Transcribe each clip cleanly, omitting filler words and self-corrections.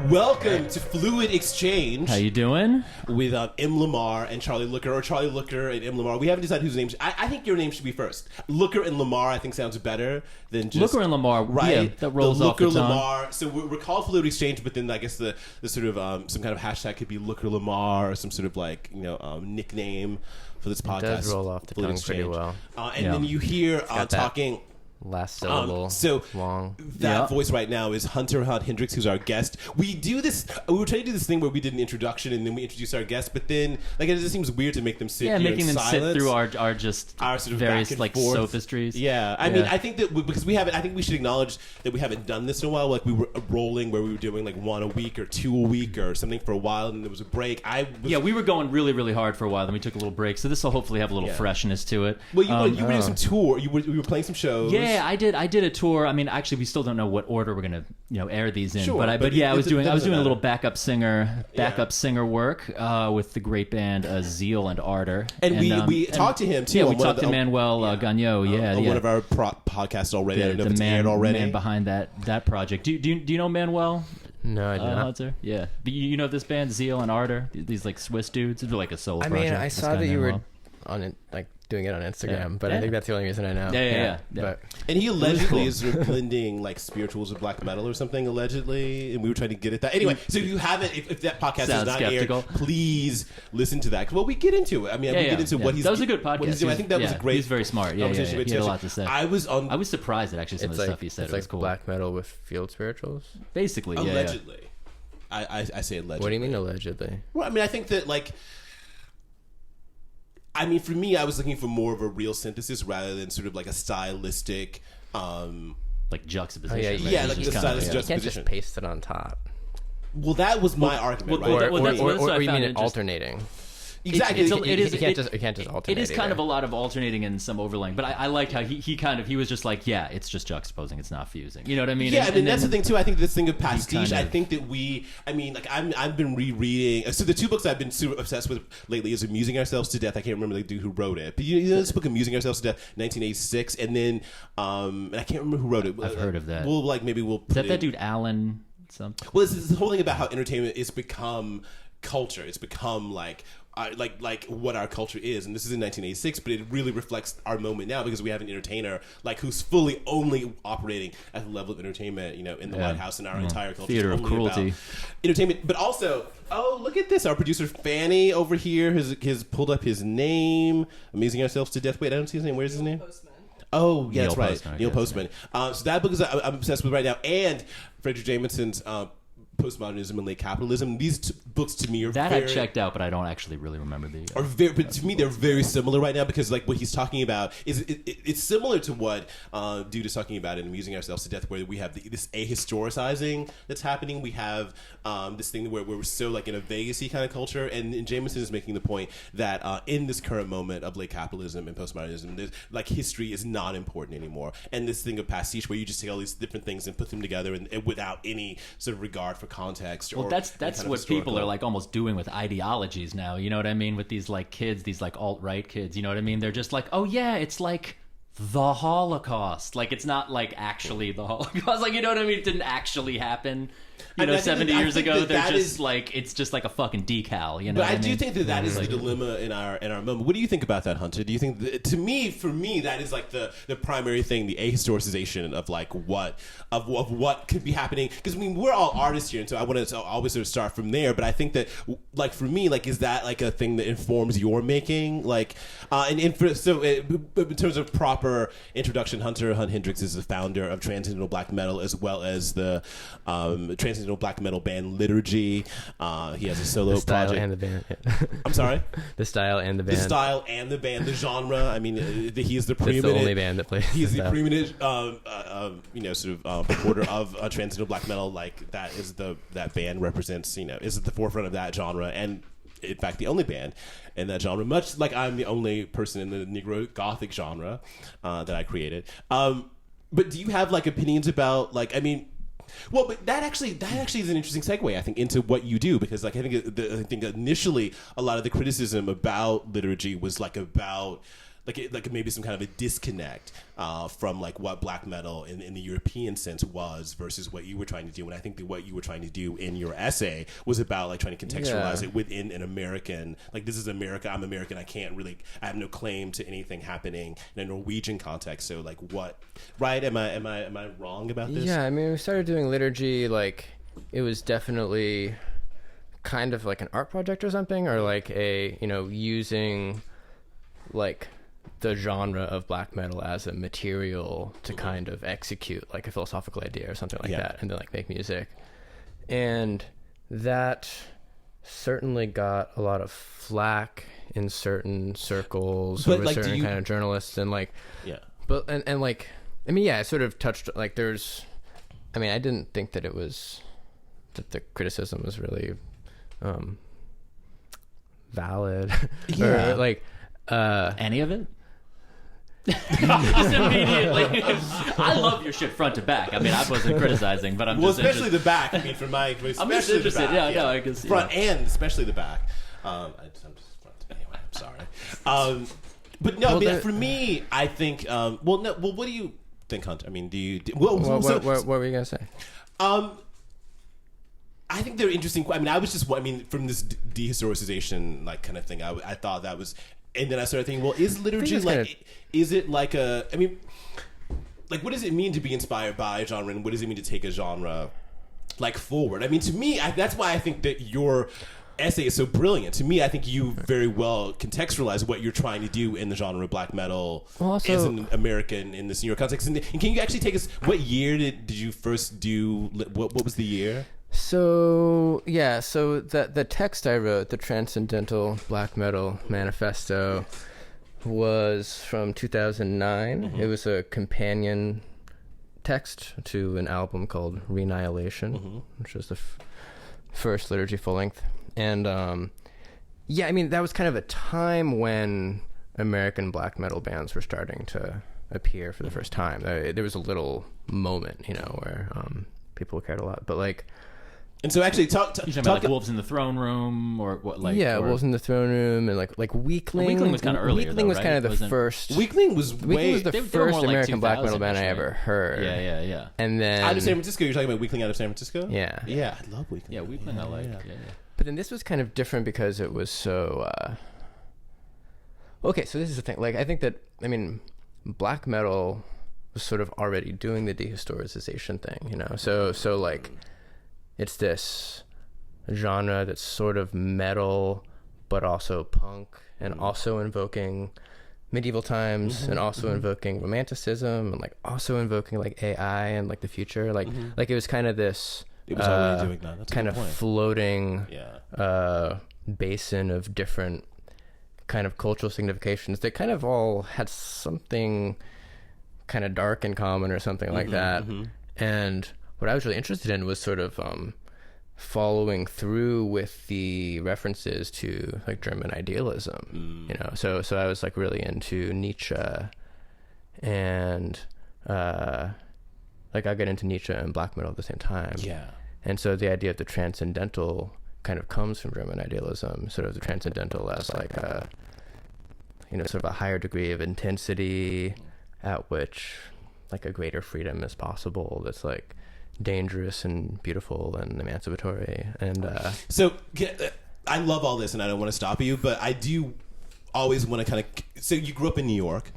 Welcome to Fluid Exchange. How you doing? With M. Lamar and Charlie Looker, or Charlie Looker and M. Lamar. We haven't decided whose name. I think your name should be first. Looker and Lamar, I think, sounds better than just Looker and Lamar. Right? Yeah, that rolls the off the Looker tongue. Lamar. So we're called Fluid Exchange, but then I guess the sort of some kind of hashtag could be Looker Lamar, or some sort of like nickname for this podcast. It does roll off the tongue pretty well. And then you hear talking. Last syllable long. That voice right now is Hunter Hunt-Hendrix, who's our guest. We do this. We were trying to do this thing where we did an introduction and then we introduce our guest, but then it just seems weird to make them sit. Making them silence. sit through our sort of various like sophistries. Yeah, I mean, I think that because we haven't. I think we should acknowledge that we haven't done this in a while. Like we were rolling where we were doing like one a week or two a week or something for a while, and then there was a break. We were going really, really hard for a while. Then we took a little break, so this will hopefully have a little freshness to it. Well, you were doing some tour. You were playing some shows. Yeah, I did a tour. I mean, actually, we still don't know what order we're gonna air these in. Sure, but I was doing a little backup singer work with the great band Zeal and Ardor. And we talked to him too. Yeah, we talked to Manuel Gagnon. On one of our podcasts already. I don't know if it's aired already. Man behind that project. Do you know Manuel? No, I do not. Hunter? Yeah, but you know this band Zeal and Ardor? These like Swiss dudes. They're like a solo project. I mean, I saw that you were on it, like doing it on Instagram, but I think that's the only reason I know. Yeah. But and he allegedly is sort of blending like spirituals with black metal or something, allegedly, and we were trying to get at that. Anyway, so if you haven't, if that podcast is not skeptical. aired, please listen to that. Well, we get into it. I mean, we get into what he's. That was a good podcast. What he's doing. I think that was a great. He's very smart. Yeah, he had a lot to say. I was surprised at actually some of the stuff he said. It's it was like cool. black metal with field spirituals. Basically, allegedly. I say allegedly. What do you mean allegedly? Well, I mean, I think that for me, I was looking for more of a real synthesis rather than sort of like a stylistic, like juxtaposition. Oh, yeah, like the stylistic juxtaposition. You can't just paste it on top. Well, that was my argument, right? Or you mean it alternating? Exactly. You can't just alternate. It is kind of a lot of alternating and some overlaying, but I liked how he was just like, yeah, it's just juxtaposing, it's not fusing. You know what I mean? Yeah, and that's the thing too. I think this thing of pastiche. I think that I've been rereading. So the two books I've been super obsessed with lately is Amusing Ourselves to Death. I can't remember the dude who wrote it, but you know this book, Amusing Ourselves to Death, 1986, and then and I can't remember who wrote it. I've heard of that. We'll put is that dude Alan something? Well, it's this whole thing about how entertainment is become culture. It's become like what our culture is, and this is in 1986, but it really reflects our moment now because we have an entertainer who's fully only operating at the level of entertainment, in the White House, and our entire culture theater is of only cruelty, about entertainment. But also, look at this! Our producer Fanny over here has pulled up his name, Amusing Ourselves to Death. Wait, I don't see his name. Where's his name? Postman. Oh, yeah, that's right, Postman, Neil Postman. So that book is I'm obsessed with right now, and Frederick Jameson's Postmodernism and Late Capitalism. These books to me are I checked out, but I don't actually really remember the. But to me, they're very similar right now because what he's talking about is it's similar to what Dude is talking about in Amusing Ourselves to Death, where we have this ahistoricizing that's happening. We have this thing where we're so in a Vegas-y kind of culture, and Jameson is making the point that in this current moment of late capitalism and postmodernism, history is not important anymore, and this thing of pastiche where you just take all these different things and put them together and without any sort of regard for context. Well, that's what people are almost doing with ideologies now. You know what I mean? With these kids, these alt-right kids. You know what I mean? They're just like, oh yeah, it's like the Holocaust. It's not actually the Holocaust. You know what I mean? It didn't actually happen. 70 years ago, they're just it's just like a fucking decal. You know? But I do think that is the dilemma in our moment. What do you think about that, Hunter? Do you think for me, that is the primary thing, the ahistoricization of what could be happening? Because we're all artists here, and so I want to always sort of start from there. But I think that for me, is that a thing that informs your making? In terms of proper introduction, Hunter Hunt-Hendrix is the founder of Transcendental Black Metal as well as the Transcendental Black Metal band Liturgy. He has a solo project. And the band. I'm sorry? The style and the band. The style and the band. The genre. I mean, he's the preeminent. It's the only band that plays. He's the preeminent, supporter of Transcendental Black Metal. That band represents, is at the forefront of that genre, and in fact the only band in that genre. Much like I'm the only person in the Negro Gothic genre that I created. But do you have opinions about Well, but that actually is an interesting segue, I think, into what you do, because I think initially a lot of the criticism about Liturgy was about like maybe some kind of a disconnect from like what black metal in the European sense was versus what you were trying to do. And I think that what you were trying to do in your essay was about like trying to contextualize it within an American, like this is America, I'm American, I have no claim to anything happening in a Norwegian context. So like what, right? Am I wrong about this? Yeah, I mean, we started doing liturgy, like it was definitely kind of like an art project or something, or like a, using like the genre of black metal as a material to kind of execute like a philosophical idea or something like that, and then like make music. And that certainly got a lot of flack in certain circles with like, certain kind of journalists, and like but and like I mean it sort of touched like I didn't think that the criticism was really valid or like any of it. Just immediately. I love your shit front to back. I mean, I wasn't criticizing, but I'm just especially the back. I mean, from my I'm just interested. No, I guess front and especially the back. I'm just front. Anyway, I'm sorry. But no, for me, I think. What do you think, Hunter? I mean, what were you gonna say? I think they're interesting. I mean, from this dehistoricization like kind of thing, I thought that was. And then I started thinking, well, is liturgy is it like a, I mean, like, what does it mean to be inspired by a genre, and what does it mean to take a genre, like, forward? I mean, to me, that's why I think that your essay is so brilliant. To me, I think you very well contextualize what you're trying to do in the genre of black metal as an American in this New York context. And can you actually take us, what year did you first do, what was the year? So the text I wrote, the Transcendental Black Metal Manifesto, was from 2009. Mm-hmm. It was a companion text to an album called Renihilation, which was the first Liturgy full length. And I mean, that was kind of a time when American black metal bands were starting to appear for the first time. There was a little moment, where people cared a lot, but like. And so actually talk about like Wolves in the Throne Room or what like Wolves in the Throne Room and like Weakling. Weakling was kind of earlier. Weakling was kind of the first. Weakling was the first American black metal band I ever heard. Yeah. And then out of San Francisco, you're talking about Weakling out of San Francisco? Yeah. Yeah, I love Weakling. Yeah, Weakling I like. Yeah. But then this was kind of different because it was so okay, so this is the thing. Like I think that black metal was sort of already doing the dehistoricization thing, So like it's this genre that's sort of metal, but also punk, and also invoking medieval times, and also invoking romanticism, and like also invoking like AI and like the future. Like it was kind of this. It was already doing that. That's kind of floating basin of different kind of cultural significations that kind of all had something kind of dark in common or something like that. And what I was really interested in was sort of following through with the references to like German idealism, So I was like really into Nietzsche, and like I got into Nietzsche and black metal at the same time. Yeah. And so the idea of the transcendental kind of comes from German idealism, sort of the transcendental as like a, sort of a higher degree of intensity at which like a greater freedom is possible. That's like dangerous and beautiful and emancipatory. And so I love all this, and I don't want to stop you, but I do always want to kind of. So you grew up in New York,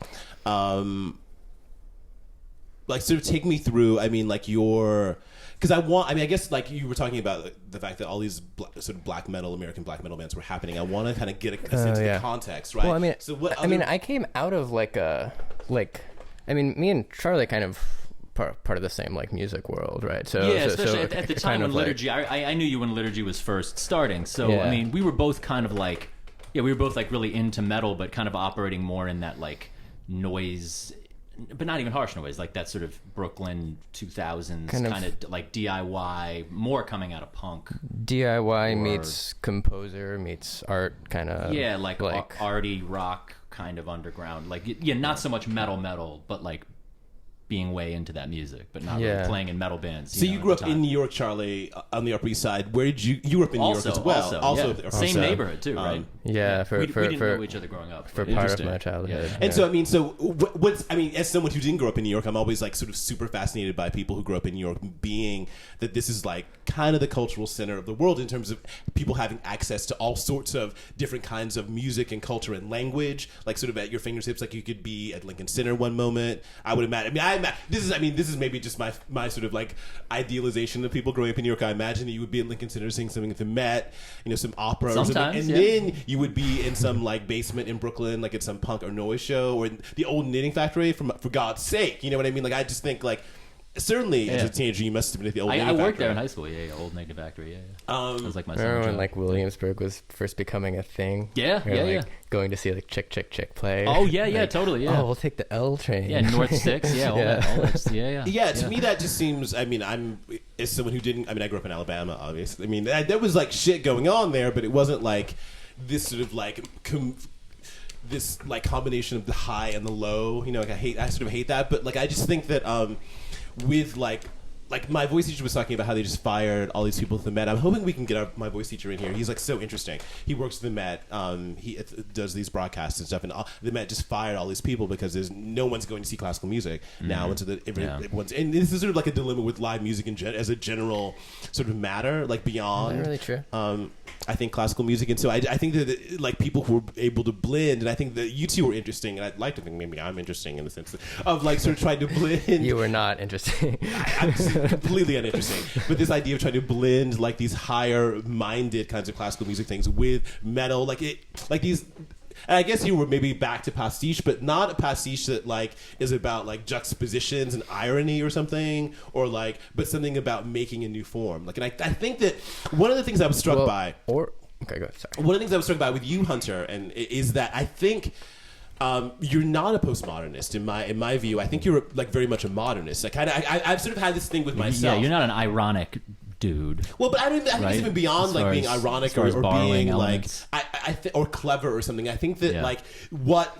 like sort of take me through. I mean, like your. Because I guess like you were talking about the fact that all these sort of black metal, American black metal bands were happening. I want to kind of get a sense of the context, right? Well, I mean, so what I came out of me and Charlie kind of part of the same like music world, right? So especially at the time when Liturgy, I knew you when Liturgy was first starting. So I mean, we were both kind of like, we were both like really into metal, but kind of operating more in that like noise. But not even harsh noise, like that sort of Brooklyn 2000s kind of like DIY, more coming out of punk. DIY meets composer meets art, kind of. Yeah, like arty rock kind of underground. Like, not so much metal, but like being way into that music, but not Yeah. really playing in metal bands. So you grew at up the in time. New York, Charlie, on the Upper East Side. Where did you grew up in New York as well? Yeah. Same neighborhood too, right? Yeah, we didn't know each other growing up. for but- part of my childhood. And so, I mean, as someone who didn't grow up in New York, I'm always like sort of super fascinated by people who grew up in New York, being that this is like kind of the cultural center of the world in terms of people having access to all sorts of different kinds of music and culture and language, like sort of at your fingertips. Like you could be at Lincoln Center one moment. I would imagine. This is maybe just my sort of like idealization of people growing up in New York. I imagine that you would be at Lincoln Center singing something at the Met, some opera, Sometimes, or something, and then you would be in some like basement in Brooklyn, like at some punk or noise show, or in the old knitting factory. For God's sake, you know what I mean? Like I just think like. Certainly, as a teenager, you must have been at the old. I worked there in high school. Yeah, old Knitting Factory. Yeah. It was like my summer Remember when job. like Williamsburg was first becoming a thing? Yeah, Or, yeah, like, yeah. Going to see like Chick play. Oh yeah, yeah, Like, totally. Yeah. Oh, we'll take the L train. Yeah, North 6. Yeah, all Yeah. that. Yeah. Yeah, to me that just seems. I mean, I'm as someone who didn't. I mean, I grew up in Alabama, obviously. I mean, there was like shit going on there, but it wasn't like this sort of like. This like combination of the high and the low. Like I sort of hate that, but like I just think that with like my voice teacher was talking about how they just fired all these people at the Met. I'm hoping we can get my voice teacher in here. He's like so interesting. He works at the Met. He does these broadcasts and stuff, and the Met just fired all these people because there's no one's going to see classical music now. And so everyone's, and this is sort of like a dilemma with live music as a general sort of matter, like beyond. Is that really true? I think classical music, and so I think that like people who were able to blend, and I think that you two were interesting, and I'd like to think maybe I'm interesting in the sense of like sort of trying to blend. You were not interesting. I'm completely uninteresting, but this idea of trying to blend like these higher minded kinds of classical music things with metal, like these. And I guess you were maybe back to pastiche, but not a pastiche that like is about like juxtapositions and irony or something, or like, but something about making a new form. Like, and I think that one of the things I was struck by, okay, go ahead. Sorry. one of the things I was struck by with you, Hunter, and is that I think. You're not a postmodernist in my view. I think you're like very much a modernist. I've sort of had this thing with myself. Yeah, you're not an ironic dude. Well, but I think it's even beyond like being ironic or being elements. like or clever or something. I think that Yeah. like what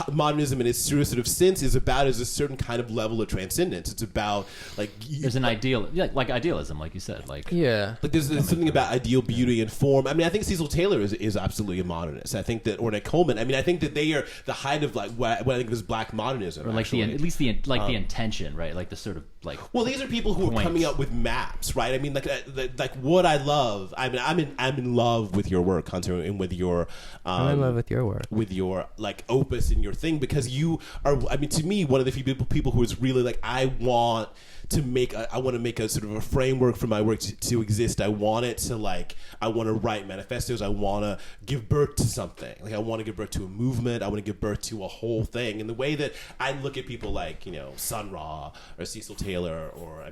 modernism in its truest sort of sense is about is a certain kind of level of transcendence. It's about like There's an ideal, like idealism, like you said, like Yeah. like there's something about ideal beauty and form. I mean, I think Cecil Taylor is absolutely a modernist. I think that Ornette Coleman. I mean, I think that they are the height of like what I think of as black modernism. or like actually. at least the intention, right? Like the sort of like. Well, these are people who are Points. coming up with maps, right? I mean, like what I love. I mean, I'm in love with your work, Hunter, and with your. I'm in love with your work. With your like opus and your thing, because you are. I mean, to me, one of the few people who is really like, I want to make a sort of a framework for my work to exist. I want to write manifestos. I want to give birth to something. Like I want to give birth to a movement. I want to give birth to a whole thing. And the way that I look at people like Sun Ra or Cecil Taylor or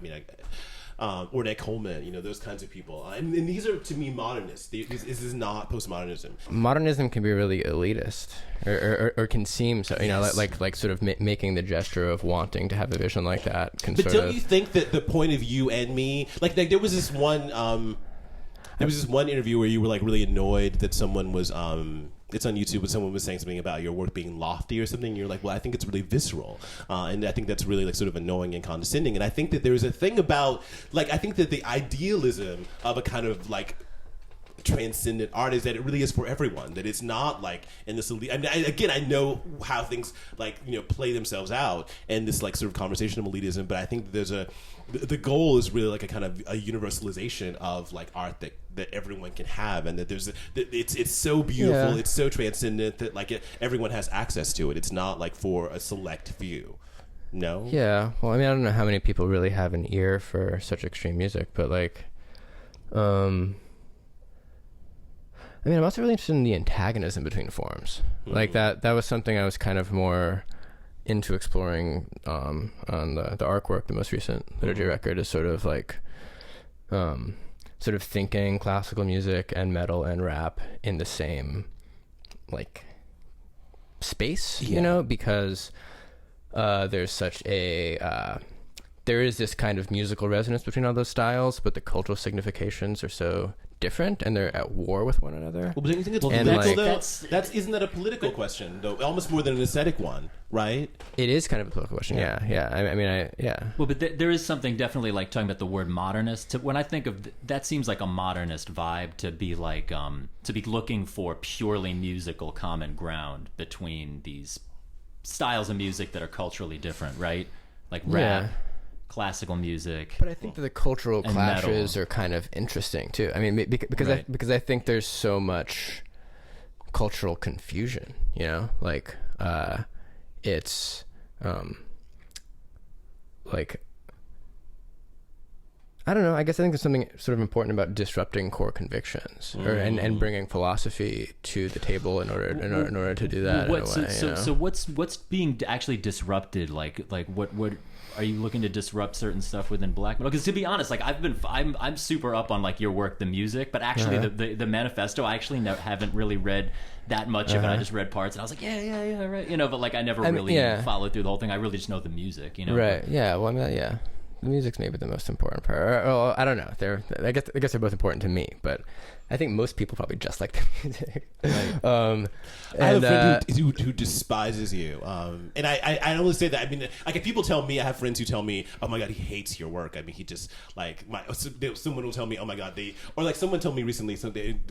Ornette Coleman, those kinds of people, and these are to me modernists. This is not postmodernism. Modernism can be really elitist, or can seem so. Yes. Like sort of making the gesture of wanting to have a vision like that. Can But sort don't of, you think that the point of you and me, like there was this one, interview where you were like really annoyed that someone was, it's on YouTube, but someone was saying something about your work being lofty or something. And you're like, well, I think it's really visceral, and I think that's really like sort of annoying and condescending. And I think that there's a thing about like I think that the idealism of a kind of like transcendent art is that it really is for everyone, that it's not like in this elite. I mean, I know how things like play themselves out and this like sort of conversation of elitism, but I think that there's the goal is really like a kind of a universalization of like art that everyone can have, and that it's so beautiful, Yeah. it's so transcendent that like everyone has access to it. It's not like for a select few. No. Yeah. Well, I mean, I don't know how many people really have an ear for such extreme music, but like, I mean, I'm also really interested in the antagonism between forms. Like that was something I was kind of more into exploring on the artwork, the most recent Liturgy record, is sort of like sort of thinking classical music and metal and rap in the same like space, because there's such a there is this kind of musical resonance between all those styles, but the cultural significations are so different and they're at war with one another. Well, but don't you think it's And, political, like- though? Isn't that a political question, though? Almost more than an aesthetic one, right? It is kind of a political question. Yeah. I mean, Well, but there is something definitely like talking about the word modernist. When I think of that, seems like a modernist vibe to be like to be looking for purely musical common ground between these styles of music that are culturally different, right? Like rap, classical music. But I think that the cultural and clashes metal are kind of interesting too. I mean, because I think there's so much cultural confusion. You know, like it's like I don't know. I guess I think there's something sort of important about disrupting core convictions, and bringing philosophy to the table in order to do that. So what's being actually disrupted? Like what are you looking to disrupt certain stuff within black metal? Because to be honest, like I'm super up on like your work, the music, but actually the manifesto I actually haven't really read that much of it. I just read parts and I was like, yeah, right, you know. But like I never really followed through the whole thing. I really just know the music, you know. Right. Yeah. Well, I mean, yeah. The music's maybe the most important part. Well, I don't know. I guess they're both important to me, but I think most people probably just like the music. Right. I have a friend who despises you, and I only say that. I mean, like if people tell me, I have friends who tell me, "Oh my god, he hates your work." I mean, he just like someone will tell me, "Oh my god, or like someone told me recently,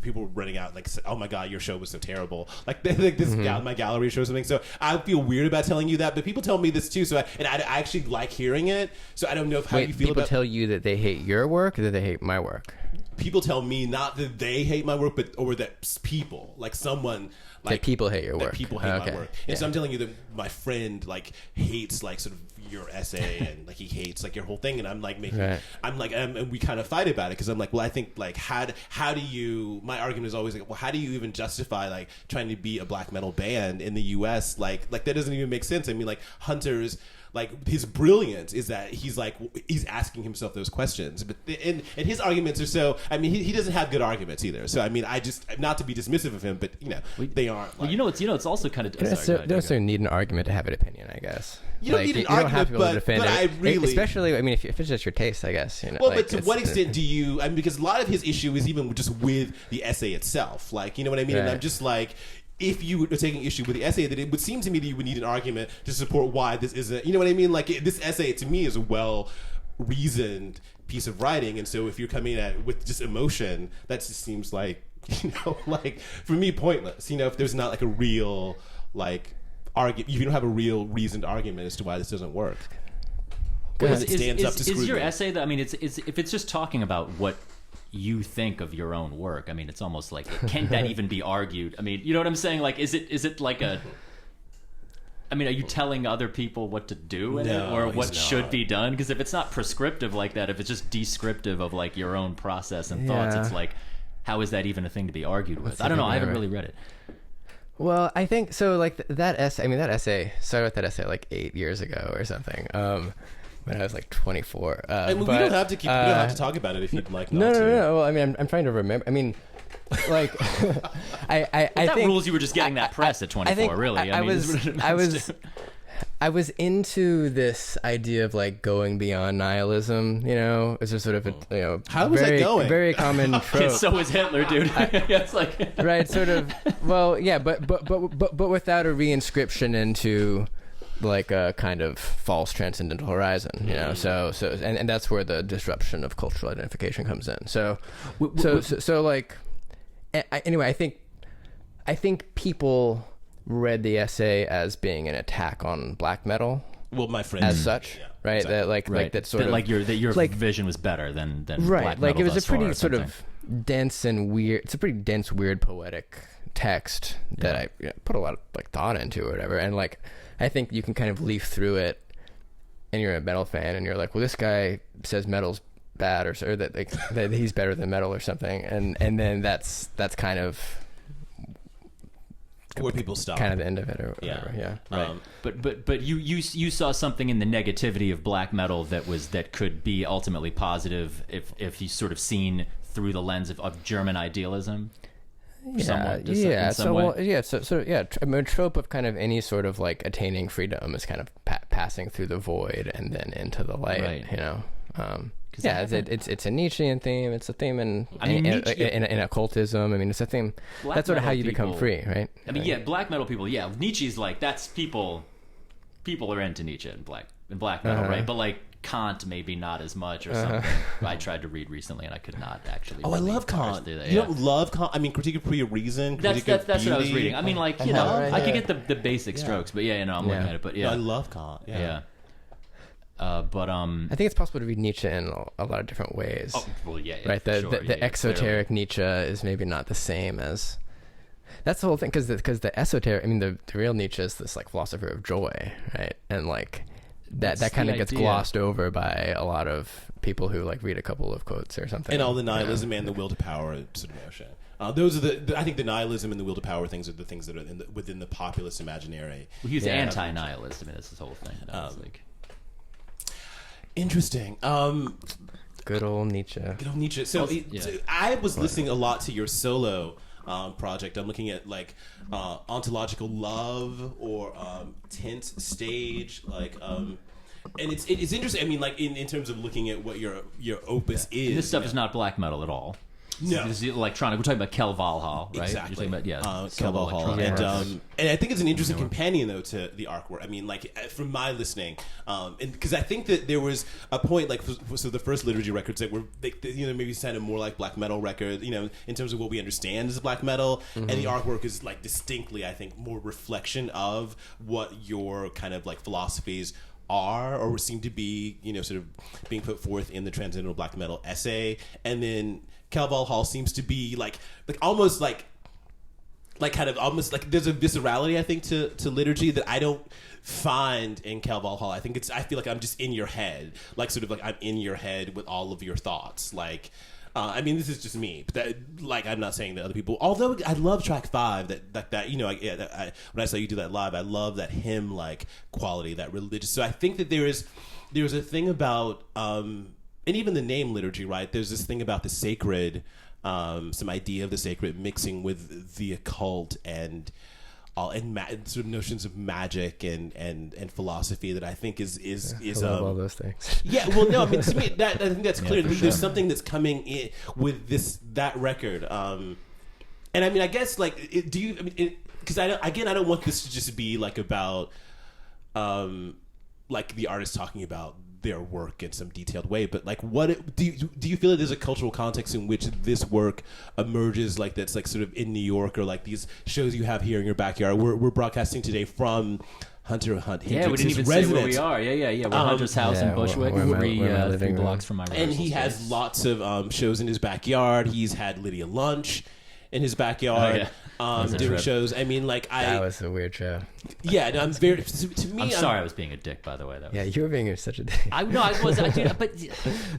people were running out like, "Oh my god, your show was so terrible." Like this my gallery show or something. So I feel weird about telling you that, but people tell me this too. So I actually like hearing it. So I don't know how you feel about. People tell you that they hate your work, or that they hate my work. People tell me not that they hate my work, or that people, like someone, like that people hate your work. That people hate my work, and so I'm telling you that my friend like hates like sort of your essay and like he hates like your whole thing, and I'm like and we kind of fight about it because I'm like, well, I think like how do you? My argument is always like, well, how do you even justify like trying to be a black metal band in the U.S. Like that doesn't even make sense. I mean, like Hunter's. Like his brilliance is that he's asking himself those questions, but and his arguments are so. I mean, he doesn't have good arguments either. So I mean, I just not to be dismissive of him, but you know they aren't. Like, well, it's also kind of. You don't necessarily need an argument to have an opinion, I guess. You don't need an argument, but I really, especially. I mean, if it's just your taste, I guess. You know, well, but to what extent do you? I mean, because a lot of his issue is even just with the essay itself. Like, you know what I mean? Right. And I'm just like. If you were taking issue with the essay, that it would seem to me that you would need an argument to support why this isn't, you know what I mean? Like this essay to me is a well-reasoned piece of writing, and so if you're coming at it with just emotion, that just seems like, you know, like for me pointless. You know, if there's not like a real like argument, if you don't have a real reasoned argument as to why this doesn't work, because it stands up to scrutiny. Is your essay that I mean, it's if it's just talking about what you think of your own work. I mean, it's almost like can't that even be argued? I mean, you know what I'm saying? Like, is it like a? I mean, are you telling other people what to do in it, or what should be done? Because if it's not prescriptive like that, if it's just descriptive of like your own process and thoughts, it's like, how is that even a thing to be argued with? I don't know. I haven't really read it. Well, I think so. Like that essay. I mean, that essay. So I wrote that essay like 8 years ago or something. When I was like 24. We don't have to we don't have to talk about it if you'd like not to. No. Well, I mean, I'm trying to remember. I mean, like, I that think rules you were just getting that press at 24. I think really, I was into this idea of like going beyond nihilism. You know, it's a sort of a how was that going? Very common trope. So was Hitler, dude. It's like right, sort of. Well, yeah, but without a reinscription into. Like a kind of false transcendental horizon, you know. So and that's where the disruption of cultural identification comes in. So like, anyway, I think people read the essay as being an attack on black metal. Well, my friend, as such, right? Exactly. That like that sort of like your vision was better than right. Black like metal it was a pretty sort of dense and weird. It's a pretty dense, weird, poetic text that I put a lot of like thought into or whatever, and like. I think you can kind of leaf through it, and you're a metal fan, and you're like, well, this guy says metal's bad, or that like that he's better than metal or something, and then that's kind of where people stop, kind of the end of it, or whatever. Yeah. Right. But you saw something in the negativity of black metal that could be ultimately positive if you sort of seen through the lens of German idealism. I mean, a trope of kind of any sort of like attaining freedom is kind of passing through the void and then into the light, you know. Yeah, it's a Nietzschean theme. It's a theme in occultism. I mean, it's a theme. That's sort of how you become free, right? I mean, yeah, black metal people. Yeah, Nietzsche's like that's people. People are into Nietzsche in black metal, right? But like Kant, maybe not as much or something. I tried to read recently and I could not actually. I love Kant. You don't love Kant? I mean, Critique of Reason. That's what I was reading. I mean, like I could get the basic strokes, but I'm looking at it. But I love Kant. Yeah. But I think it's possible to read Nietzsche in a lot of different ways. Oh, well, right. The exoteric Nietzsche is maybe not the same as. That's the whole thing, because the esoteric. I mean, the real Nietzsche is this like philosopher of joy, right? And like that kind of gets glossed over by a lot of people who like read a couple of quotes or something. And all the nihilism and the will to power sort of notion. Those are I think the nihilism and the will to power things are the things that are within the populist imaginary. Well, he's anti-nihilist. I mean, that's his whole thing. Interesting. Good old Nietzsche. So I was listening a lot to your solo project. I'm looking at like ontological love or tense stage, like and it's interesting. I mean, like in terms of looking at what your opus is. And this stuff is not black metal at all. No, this is electronic. We're talking about Kel Valhaal, right? Exactly. You're talking about, Kel Valhaal, and I think it's an interesting companion though to the artwork. I mean, like from my listening, and because I think that there was a point like so the first Liturgy records that were maybe sounded more like black metal records, in terms of what we understand as black metal, and the artwork is like distinctly, I think, more reflection of what your kind of like philosophies are or seem to be, sort of being put forth in the Transcendental Black Metal essay, and then Kel Valhaal seems to be like almost like kind of almost like there's a viscerality, I think, to Liturgy that I don't find in Kel Valhaal. I feel like I'm just in your head, like sort of like I'm in your head with all of your thoughts. Like, I mean, this is just me, but that, like, I'm not saying that other people. Although I love track 5, that when I saw you do that live, I love that hymn like quality, that religious. So I think that there's a thing about. And even the name Liturgy, right? There's this thing about the sacred, some idea of the sacred mixing with the occult and sort of notions of magic and philosophy that I think is I love all those things. Yeah, well, no, I mean, to me, I think that's clear. There's something that's coming in with that record, and I mean, I guess like, because I don't want this to just be like about, like the artist talking about their work in some detailed way, but like do you feel that there's a cultural context in which this work emerges, like that's like sort of in New York, or like these shows you have here in your backyard? We're broadcasting today from Hunter Hunt-Hendrix. Yeah, we didn't even say where we are. Yeah. We're Hunter's house in Bushwick, three blocks from my rehearsal and he has lots of shows in his backyard. He's had Lydia Lunch in his backyard, doing shows. I mean, like that was a weird show. Yeah, no, I'm very. To me, I'm sorry, I was being a dick. By the way, you were being such a dick. I was. I did, but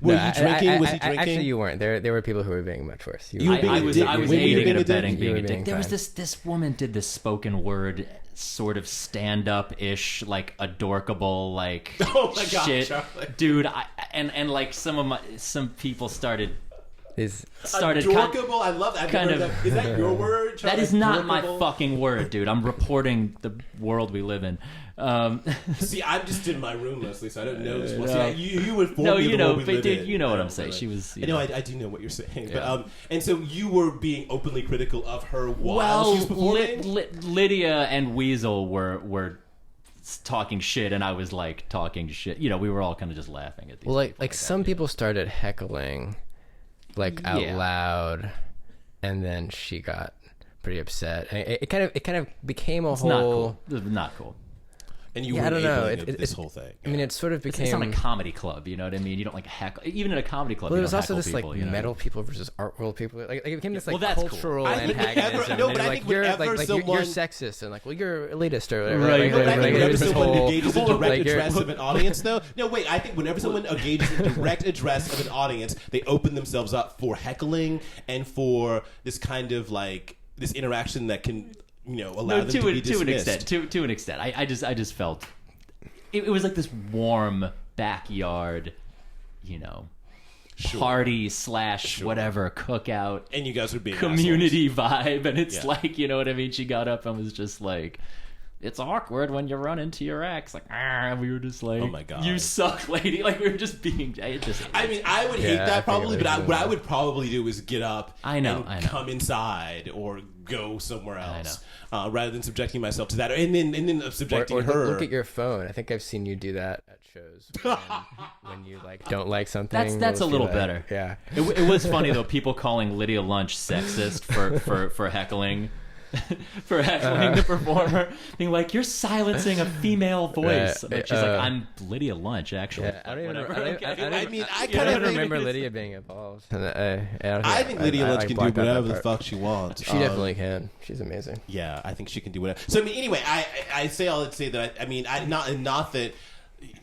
were you drinking? Was he drinking? Actually, you weren't. There were people who were being much worse. I was aiding and abetting being a dick. There was this woman did this spoken word sort of stand up ish, like adorkable, like oh my God, shit, Charlie. Dude. And like some people started adorkable. I love that. Is that your word, Charlie? That is not my fucking word, dude. I'm reporting the world we live in. See, I'm just in my room mostly, so I don't know this. Well, you would inform me of the world we live in. You know what I'm saying. She was. I do know what you're saying. Yeah. But and so you were being openly critical of her while she was performing. Lydia and Weasel were talking shit, and I was like talking shit. We were all kind of just laughing at these. Well, like some people started heckling, like out loud, and then she got pretty upset. It kind of became a whole. Not cool. And you were I don't know. This whole thing. I mean, it sort of became. It's not a comedy club, you know what I mean? You don't like heckle. Even in a comedy club, well, you there's don't also this people, like metal people versus art world people. Like it became this like cultural cool. antagonism. No, but I think you're someone... you're sexist and like, well, you're elitist or whatever. Right. Whenever someone engages in direct address of an audience, though. No, wait. I think whenever someone engages in direct address of an audience, they open themselves up for heckling and for this kind of like this interaction that can allow them to be dismissed. To an extent. I just felt. It was like this warm backyard, party / whatever cookout, and you guys were being community assholes. Vibe, and it's like, you know what I mean? She got up and was just like, it's awkward when you run into your ex. Like, we were just like, oh my God, you suck, lady. Like, we were just being. I mean, I would hate that probably, but what I would probably do is get up and come inside or go somewhere else rather than subjecting myself to that. And then subjecting her. Look at your phone. I think I've seen you do that at shows when you like don't like something. That's a little better. Yeah. It was funny though, people calling Lydia Lunch sexist for heckling. For heckling the performer, being like, "You're silencing a female voice." But she's like, "I'm Lydia Lunch, actually." Yeah, I don't even. I kind of remember Lydia being involved. I think Lydia Lunch can do whatever the fuck she wants. She definitely can. She's amazing. Yeah, I think she can do whatever. So I mean, anyway, I say all that to say that not that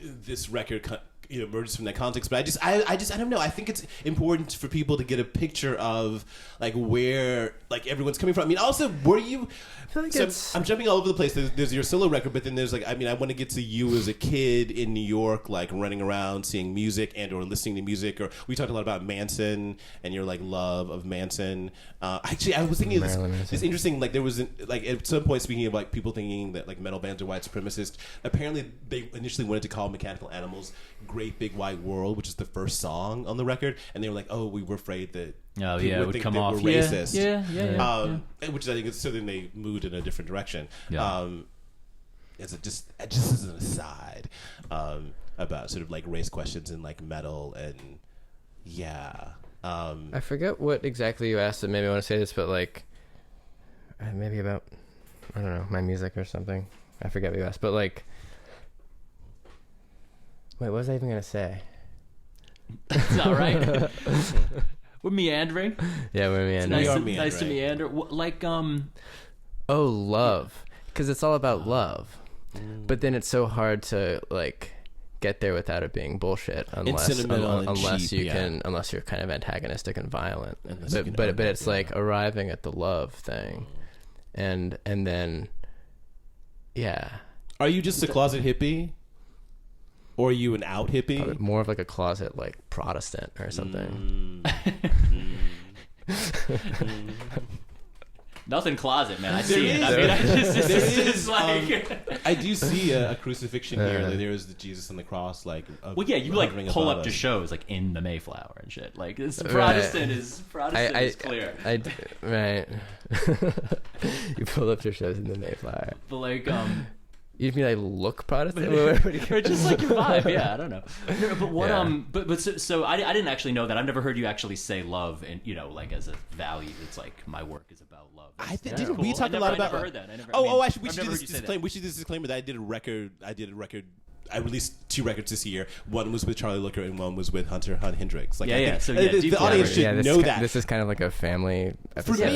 this record emerges from that context, but I don't know. I think it's important for people to get a picture of like where like everyone's coming from. I mean, also, were you? I'm jumping all over the place. There's your solo record, but then there's like, I mean, I want to get to you as a kid in New York, like running around, seeing music and or listening to music. Or we talked a lot about Manson and your like love of Manson. Actually, I was thinking of this interesting. Like there was like at some point, speaking of like people thinking that like metal bands are white supremacist. Apparently, they initially wanted to call Mechanical Animals "Great Big White World," which is the first song on the record, and they were like, "Oh, we were afraid that." Oh yeah, it would come off racist. Yeah. Which I think is so then they moved in a different direction. Yeah. Just as an aside about sort of like race questions in like metal and I forget what exactly you asked, and maybe I want to say this, but like maybe about I don't know my music or something. I forget what you asked, but like wait, what was I even gonna say? It's all right. We're meandering. Yeah, we're meandering. It's nice to meander. Like, oh, love. Because it's all about love. But then it's so hard to, like, get there without it being bullshit. Unless you can, unless you're kind of antagonistic and violent. But it's like arriving at the love thing. And then, yeah. Are you just a closet hippie? Or are you an out hippie? Probably more of like a closet like Protestant or something. Nothing closet, man. I see it. I mean, I do see a crucifixion here. There's the Jesus on the cross, like. Well, yeah, you like pull up to shows like in the Mayflower and shit. Like this Protestant is clear. Right. You pull up to shows in the Mayflower. But like, you mean I look Protestant? Or just like your vibe, yeah, I don't know. But what so I didn't actually know that. I've never heard you actually say love and like as a value. It's like my work is about love. Didn't we talk a lot about? I never heard that. Actually, we should do this disclaimer. We should do this disclaimer that I did a record. I released 2 records this year. One was with Charlie Looker and one was with Hunt-Hendrix. Like, So the audience should know that. This is kind of like a family episode. For me,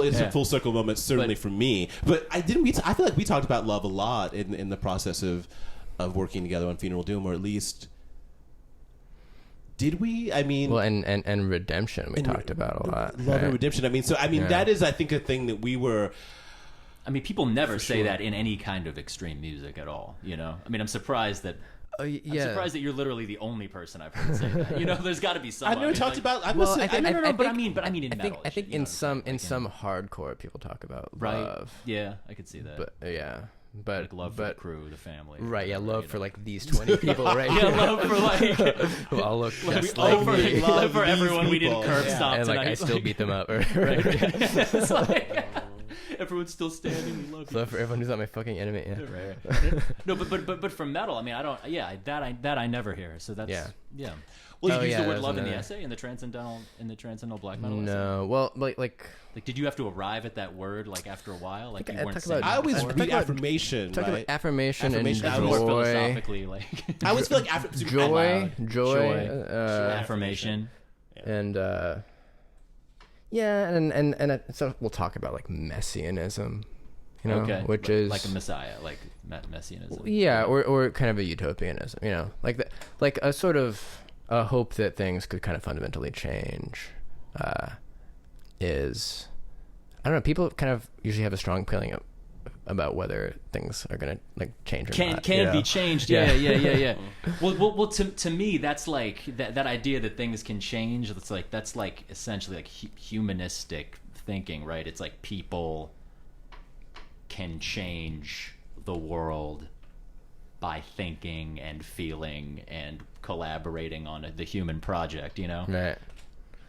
it's a full circle moment, certainly for me. But I feel like we talked about love a lot in the process of working together on Funeral Doom, or at least. Did we? I mean, well, and redemption we talked about a lot. Love and redemption. I mean, that is, I think, a thing that we were. I mean, people never say that in any kind of extreme music at all. I mean, I'm surprised that. I'm surprised that you're literally the only person I've heard say that. There's got to be someone. I've never talked about. I mean in metal. I think in some hardcore people talk about love. Yeah, I could see that. But like love for the crew, the family. Right, yeah, love for like these 20 people, right? Yeah, love for like who all look just like me. Love for everyone we didn't curb stop and tonight. Like I still beat them up. Right. It's like everyone's still standing. We love you. Love for everyone who's not my fucking enemy. Yeah. Right. No, but for metal, I mean, I don't. Yeah, that I never hear. So that's yeah. Well, you use the word love in the essay in the Transcendental Black Metal. No, well, like, did you have to arrive at that word like after a while? Like you weren't saying. I always read affirmation. Talk about affirmation and joy. More philosophically, like I always feel like joy, affirmation, and and so we'll talk about like messianism. Which is like a messiah, like messianism. Yeah, or kind of a utopianism. Like a sort of a hope that things could kind of fundamentally change. Is I don't know. People kind of usually have a strong feeling about whether things are going to like change or not. Can be changed. Yeah. Well. To me, that's like that idea that things can change. That's like essentially like humanistic thinking, right? It's like people can change the world by thinking and feeling and collaborating on the human project, you know? Right.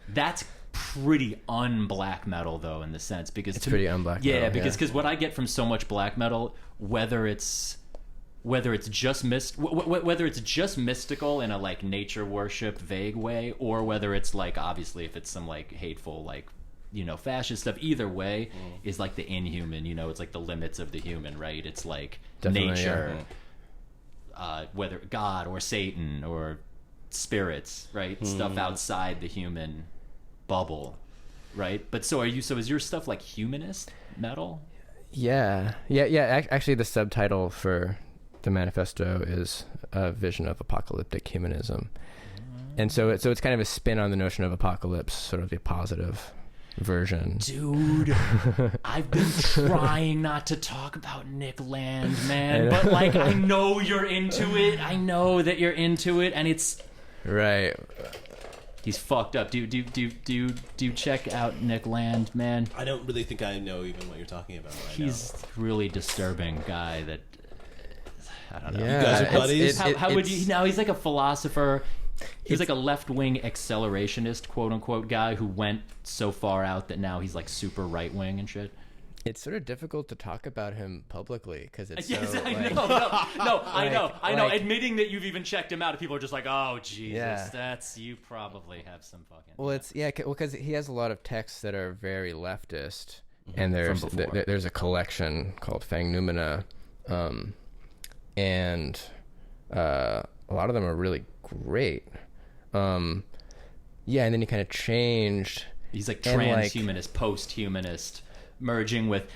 That's pretty un-black metal, though, in the sense, because It's pretty un-black metal. yeah, because what I get from so much black metal, whether it's just mystical in a like nature worship vague way, or whether it's like, obviously if it's some like hateful like, you know, fascist stuff, either way is like the inhuman, you know, it's like the limits of the human, right? It's like Definitely, nature, whether God or Satan or spirits, right? Stuff outside the human bubble, right? But so is your stuff like humanist metal? Yeah. Actually, the subtitle for the manifesto is a vision of apocalyptic humanism, and so it's kind of a spin on the notion of apocalypse, sort of the positive version. Dude, I've been trying not to talk about Nick Land, man, but like I know you're into it. I know that you're into it, and it's Right. he's fucked up. Do you check out Nick Land, man? I don't really think I know even what you're talking about right He's really disturbing guy that I don't know. Yeah. You guys are buddies? How would you? No, he's like a philosopher. He's like a left-wing accelerationist, quote-unquote, guy who went so far out that now he's like super right-wing and shit. It's sort of difficult to talk about him publicly because it's Yes, so, I like, know. No, I know. like- Admitting that you've even checked him out, people are just like, "Oh, Jesus, Yeah. that's you probably have some fucking." Well, it's because he has a lot of texts that are very leftist, and there's From before. there's a collection called Fang Numina, and a lot of them are really great. And then he kind of changed. He's like and, like- transhumanist, post-humanist, merging with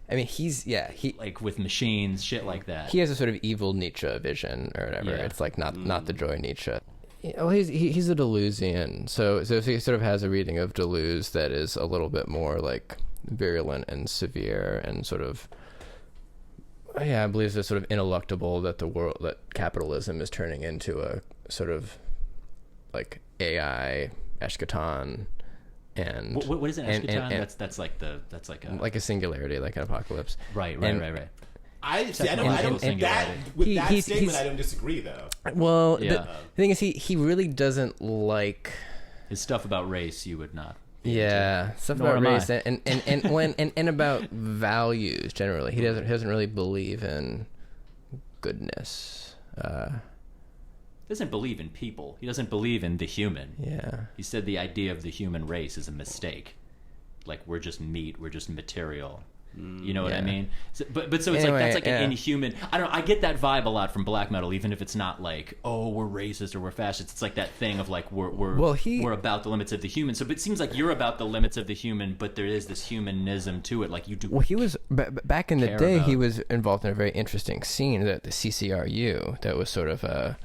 I mean, he like with machines, shit like that. he has a sort of evil Nietzsche vision or whatever. Yeah. It's like not the joy Nietzsche. Well, he's a Deleuzian, so he sort of has a reading of Deleuze that is a little bit more like virulent and severe and sort of. Yeah, I believe it's sort of ineluctable that that capitalism is turning into a sort of like AI eschaton, and what is an eschaton? and That's like a like a singularity, like an apocalypse. right. I see. I Technological don't. That singularity. with He- that he's- statement, he's- I don't disagree though. Well, Yeah. the thing is, he really doesn't like. His stuff about race, you would not. Yeah, stuff Nor about am race I. and about values generally. He doesn't really believe in goodness. Doesn't believe in people. He doesn't believe in the human. Yeah. He said the idea of the human race is a mistake. Like we're just meat, we're just material. You know what I Yeah. mean? So, but so it's Anyway, like that's like yeah. an inhuman. I don't know. I get that vibe a lot from black metal, even if it's not like, oh, we're racist or we're fascist. It's like that thing of like we're about the limits of the human. So but it seems like you're about the limits of the human, but there is this humanism to it. Like you do. Well, he was back in the care day. about. He was involved in a very interesting scene, the CCRU, that was sort of a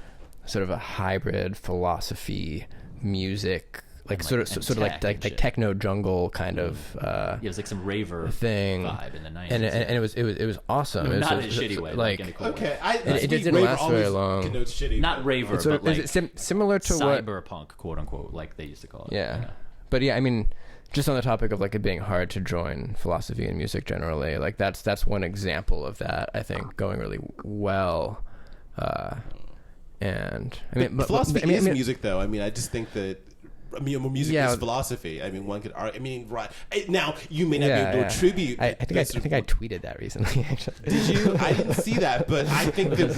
hybrid philosophy, music, like sort of like tech and shit. techno jungle kind of Yeah, it was like some raver thing, vibe in the 90s. and it was awesome. No, It was not sort in a of- shitty way. like in a cool way. Okay, It didn't raver last very always long. connotes shitty, Not but- raver, it's sort but of, like is it similar to what? cyberpunk, quote unquote, like they used to call it. Yeah. But yeah, I mean, just on the topic of like it being hard to join philosophy and music generally, like that's one example of that. I think going really well. And I mean, but philosophy I mean, is music, though. I mean, I just think that. I mean, music Yeah. is philosophy. I mean, one could. I mean, right now you may not be able to attribute. I think I tweeted that recently. Actually, Did you? I didn't see that, but I think that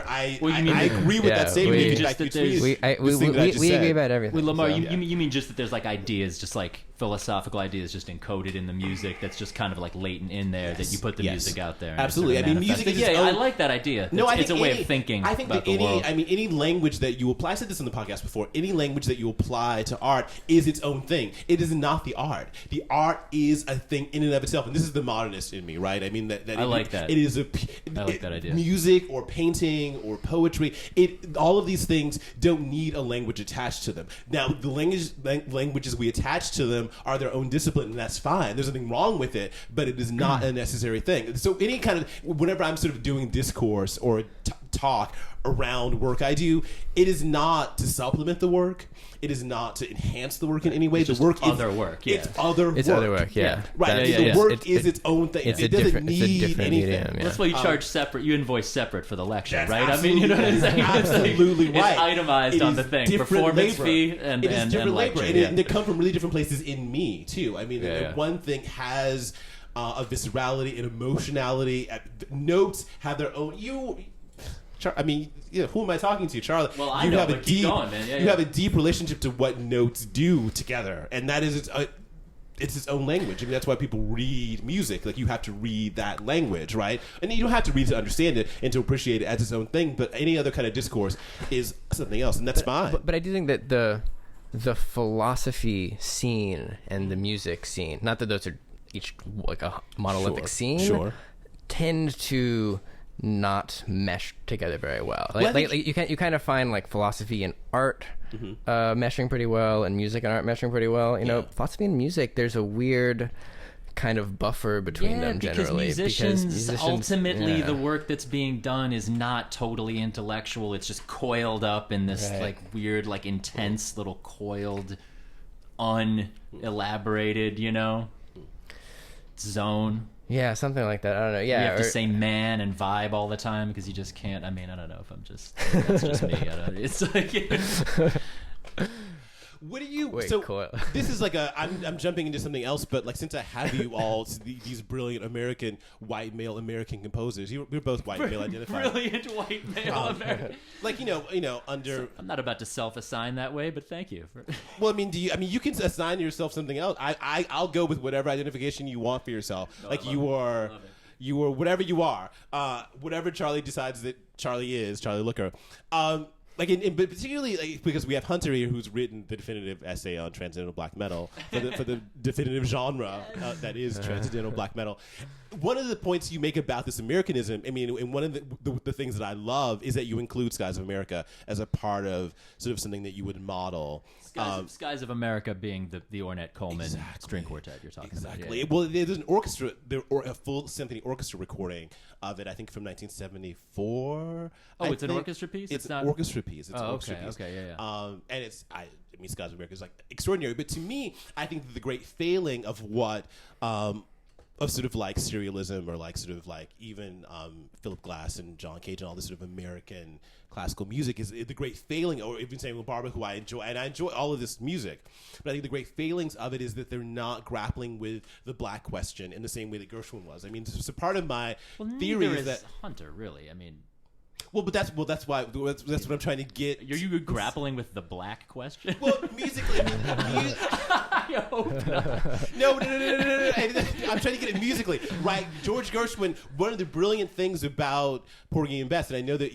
I agree with that statement. we- You just tweeted that there's- this thing that I just we agree said. about everything. Wait, Lamar, so. you mean just that there's like ideas, just like philosophical ideas, just encoded in the music that's just kind of like latent in there that you put the Yes. music out there. And Absolutely. It sort of I mean, music manifests. is Yeah, its I own- like that idea. No, I it's think a way any- of thinking I think about that the world. any language that you apply, I said this in the podcast before, any language that you apply to art is its own thing. It is not the art. The art is a thing in and of itself. And this is the modernist in me, right? I mean, that I like that. It is I like that idea. Music or painting or poetry, all of these things don't need a language attached to them. Now, the languages we attach to them are their own discipline, and that's fine. There's nothing wrong with it, but it is not a necessary thing. So any kind of, whenever I'm sort of doing discourse or talk around work I do, it is not to supplement the work. It is not to enhance the work in any way. It's the work just other work. Yeah. It's other work. Yeah. Right. The work is its own thing. It's it doesn't need anything. Medium, That's why you charge separate. You invoice separate for the lecture, right? Absolutely, I mean, you know what I'm saying? Absolutely right. It's itemized on the thing. Performance fee and different labor. lecture. And they come from really different places in me too. I mean, one thing has a viscerality, an emotionality. Notes have their own. I mean, who am I talking to, Charlie? Well, I know, but keep going, man. You have a deep relationship to what notes do together, and that is it's its own language. I mean, that's why people read music. Like, you have to read that language, right? And you don't have to read to understand it and to appreciate it as its own thing. But any other kind of discourse is something else, and that's fine. But I do think that the philosophy scene and the music scene, not that those are each like a monolithic scene, tend to not mesh together very well. Like you kind of find like philosophy and art meshing pretty well, and music and art meshing pretty well. You know, philosophy and music, there's a weird kind of buffer between them generally. Because musicians ultimately, the work that's being done is not totally intellectual. It's just coiled up in this like weird, like intense little coiled, unelaborated, zone. Yeah, something like that. I don't know. Yeah, you have to say man and vibe all the time because you just can't. I mean, I don't know if that's just me. It's like. What do you? Wait, so cool. This is like I'm jumping into something else, but like, since I have you all these brilliant American white male American composers, we're both white male identified. Brilliant white male American. Like under. So, I'm not about to self-assign that way, but thank you. Well, I mean, you can assign yourself something else. I'll go with whatever identification you want for yourself. No, like you are whatever you are, whatever Charlie decides that Charlie is, Charlie Looker. But particularly because we have Hunter here, who's written the definitive essay on Transcendental Black Metal for the definitive genre that is Transcendental Black Metal. One of the points you make about this Americanism, I mean, and one of the things that I love is that you include Skies of America as a part of sort of something that you would model. Skies of America being the Ornette Coleman string quartet you're talking about. Yeah. Well, there's an orchestra, a full symphony orchestra recording of it, I think from 1974. It's an orchestra piece? It's an orchestra piece. It's an orchestra piece. Okay, yeah. And I mean, Skies of America is like extraordinary. But to me, I think that the great failing of what... of sort of like serialism, or like sort of like even Philip Glass and John Cage and all this sort of American classical music is the great failing, or even Samuel Barber, who I enjoy, and I enjoy all of this music, but I think the great failings of it is that they're not grappling with the black question in the same way that Gershwin was. I mean, so part of my theory is that Hunter, really, I mean. That's why that's what I'm trying to get. Are you grappling with the black question? Well, musically, I hope not. No. I'm trying to get it musically, right? George Gershwin. One of the brilliant things about Porgy and Bess, and I know that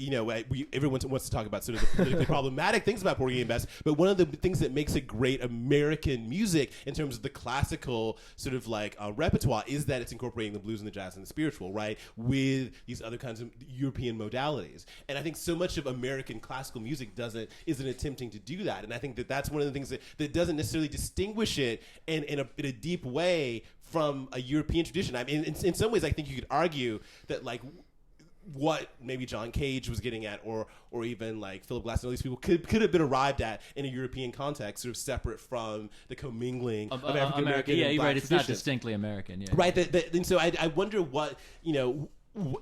everyone wants to talk about sort of the politically problematic things about Porgy and Bess, but one of the things that makes it great American music in terms of the classical sort of like repertoire is that it's incorporating the blues and the jazz and the spiritual, right, with these other kinds of European modalities. And I think so much of American classical music isn't attempting to do that. And I think that that's one of the things that doesn't necessarily distinguish it in a deep way from a European tradition. I mean, in some ways, I think you could argue that like what maybe John Cage was getting at, or even like Philip Glass and all these people could have been arrived at in a European context, sort of separate from the commingling of African American. Yeah, and you're black right. It's traditions. Not distinctly American. Yeah. Right. And so I wonder what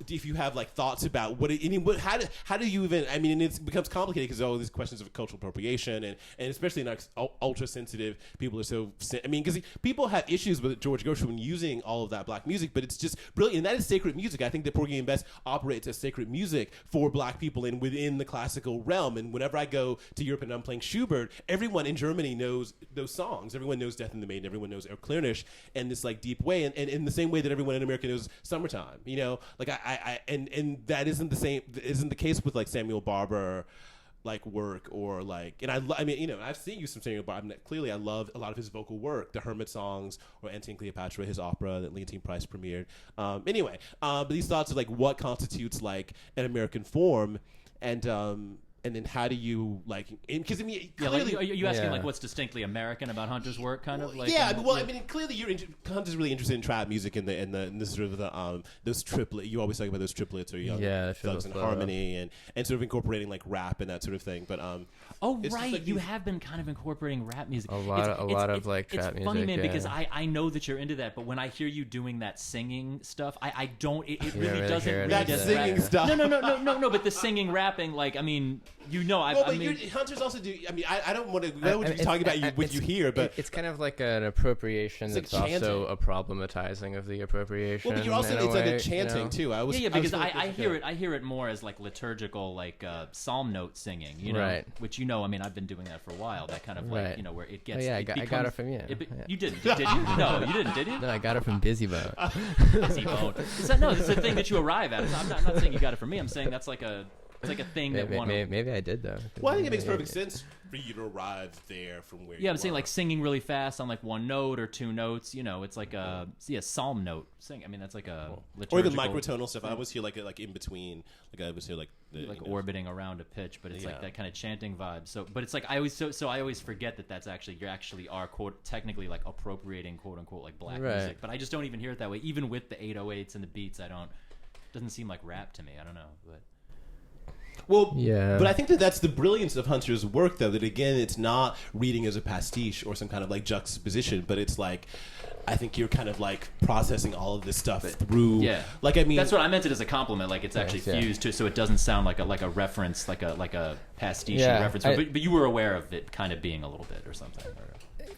if you have like thoughts about how do you even, I mean, and it becomes complicated because all these questions of cultural appropriation and especially in ultra sensitive people are so, I mean, because people have issues with George Gershwin using all of that black music, but it's just brilliant, and that is sacred music. I think that Porgy and Bess operates as sacred music for black people and within the classical realm. And whenever I go to Europe and I'm playing Schubert, everyone in Germany knows those songs. Everyone knows Death in the Maiden. Everyone knows Erklärnisch in this like deep way, and in the same way that everyone in America knows Summertime. Like and that isn't the case with like Samuel Barber like work, or like, and I mean, I've seen you some Samuel Barber. Clearly I love a lot of his vocal work, the Hermit songs or Antony and Cleopatra, his opera that Leontine Price premiered. But these thoughts of like what constitutes like an American form, and and then how do you like? Because I mean, Yeah, clearly, like, are you asking Yeah. like what's distinctly American about Hunter's work, kind of like? yeah. Well, I mean, clearly, Hunter's really interested in trap music and this sort of those triplet. You always talk about those triplets or thugs and harmony and sort of incorporating like rap and that sort of thing. But oh it's just, right, like, you have been kind of incorporating rap music. A lot of like trap It's funny, music, man, yeah. because I know that you're into that, but when I hear you doing that singing stuff, I don't. It You really don't really doesn't. hear Really it. that get singing rap. stuff. No. But the singing, rapping, like I mean, I mean, Hunters also do. I mean, I don't want to. I don't want to be talking about what you hear, but it's kind of like an appropriation It's like that's also chanting. a problematizing of the appropriation. well, but you're also in it's like way, a chanting too. I was yeah, because was I hear it more as like liturgical, like psalm note singing, you know, Right. which I mean, I've been doing that for a while. That kind of like Right. where it gets. Oh, yeah, I it got it from you. Yeah. Yeah. You didn't, did you? No, you didn't, did you? No, I got it from Busy Bone. Busy bone. It's a thing that you arrive at. I'm not saying you got it from me. I'm saying that's like it's like a thing that one. Maybe I did though. Well, I think it makes perfect sense for you to arrive there from where. Yeah, you I'm saying are. like singing really fast on like one note or two notes. You know, it's like a psalm note sing. I mean, that's like a or even liturgical microtonal stuff. I always hear like in between. Like I always hear like orbiting around a pitch, but it's Yeah. like that kind of chanting vibe. So, but it's like I always forget that that's actually you actually are quote technically like appropriating quote unquote like black Right. music. But I just don't even hear it that way. Even with the 808s and the beats, doesn't seem like rap to me. I don't know, but. Well, Yeah. but I think that's the brilliance of Hunter's work, though. That again, it's not reading as a pastiche or some kind of like juxtaposition, but it's like I think you're kind of like processing all of this stuff through. Yeah, like I mean, that's what I meant it as a compliment. Like it's actually yeah. fused to, so it doesn't sound like a reference, like a pastiche Yeah, reference. But you were aware of it kind of being a little bit or something.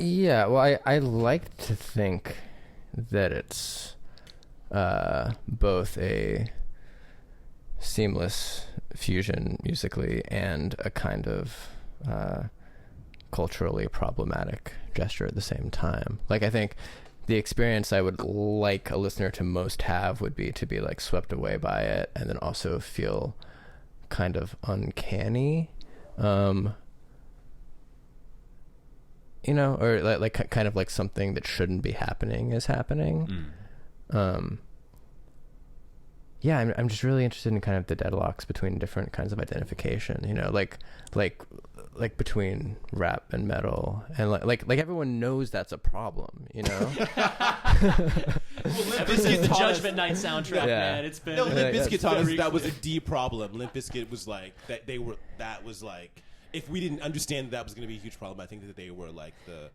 Yeah, well, I like to think that it's both a seamless fusion musically and a kind of culturally problematic gesture at the same time. Like, I think the experience I would like a listener to most have would be to be like swept away by it and then also feel kind of uncanny. You know, or like kind of like something that shouldn't be happening is happening. Yeah, I'm just really interested in kind of the deadlocks between different kinds of identification. You know, like between rap and metal, and like everyone knows that's a problem. You know. Ever since the Judgment Night soundtrack, man, it's been. No, Limp Yeah, Bizkit taught us that was a deep problem. Limp Bizkit was like that. That was like if we didn't understand that was going to be a huge problem. I think that they were like the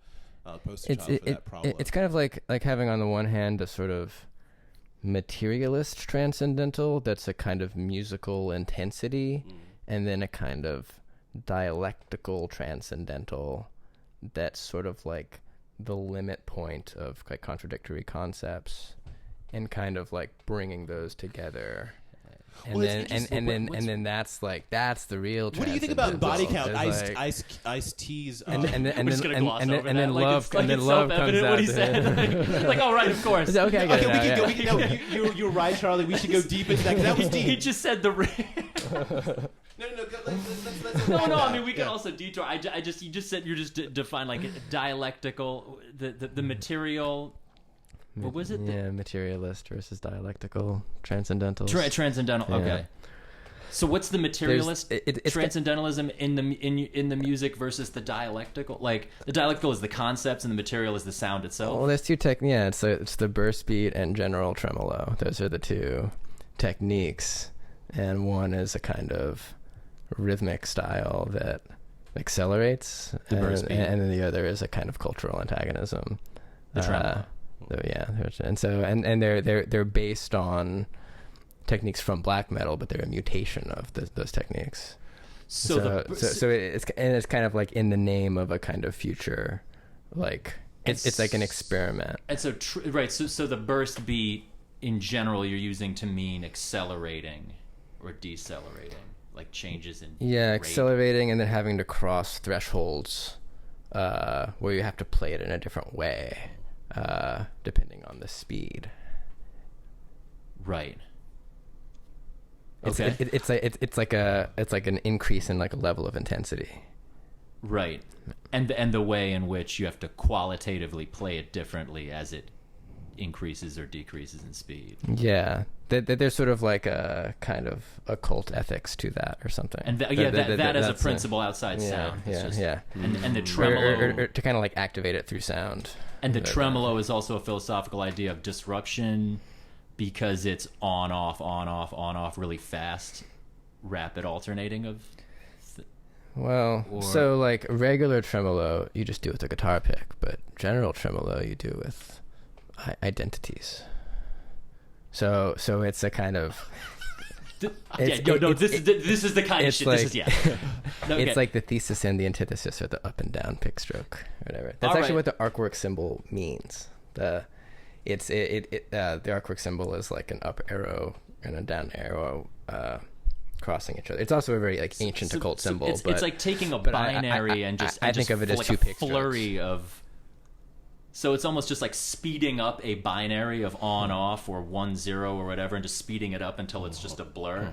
poster child for that problem. It's kind of like having on the one hand a sort of materialist transcendental that's a kind of musical intensity, and then a kind of dialectical transcendental that's sort of like the limit point of like contradictory concepts, and kind of like bringing those together. And then that's the real. What do you think about Body Count? There's Ice T's. and then love comes out. what he said. Like, all right, of course. Okay, I get it now, we can go. You're right, Charlie. We should go deep into that. 'Cause that was deep. He just said the. No. Let's No. I mean, we can also detour. You just said define like dialectical, the material. What was it? Yeah, materialist versus dialectical, transcendental. Transcendental. Yeah. Okay. So what's the materialist it's transcendentalism in the music versus the dialectical? Like the dialectical is the concepts and the material is the sound itself. Well, there's two Yeah, it's the burst beat and general tremolo. Those are the two techniques, and one is a kind of rhythmic style that accelerates, The burst beat. and then the other is a kind of cultural antagonism. The tremolo. And they're based on techniques from black metal, but they're a mutation of those techniques. So it's kind of like in the name of a kind of future, like it's like an experiment. And so So the burst beat in general you're using to mean accelerating or decelerating, like changes in rate. Accelerating and then having to cross thresholds where you have to play it in a different way. Depending on the speed, right? Okay. It's like an increase in like a level of intensity, right? And the way in which you have to qualitatively play it differently as it increases or decreases in speed. Yeah, there's sort of like a kind of occult ethics to that or something. And that as a principle outside sound. And the tremolo... Or to kind of like activate it through sound. And the tremolo is also a philosophical idea of disruption because it's on, off, really fast, rapid alternating of... So like regular tremolo, you just do with a guitar pick, but general tremolo you do with identities. So it's a kind of... this is the kind of shit. Like, No, it's like the thesis and the antithesis, or the up and down pick stroke, or whatever. That's actually what the artwork symbol means. The artwork symbol is like an up arrow and a down arrow crossing each other. It's also a very like ancient occult symbol. It's like taking a binary and just I think of it as like two pick flurry of. So it's almost just like speeding up a binary of on, off, or 1, 0, or whatever, and just speeding it up until it's just a blur.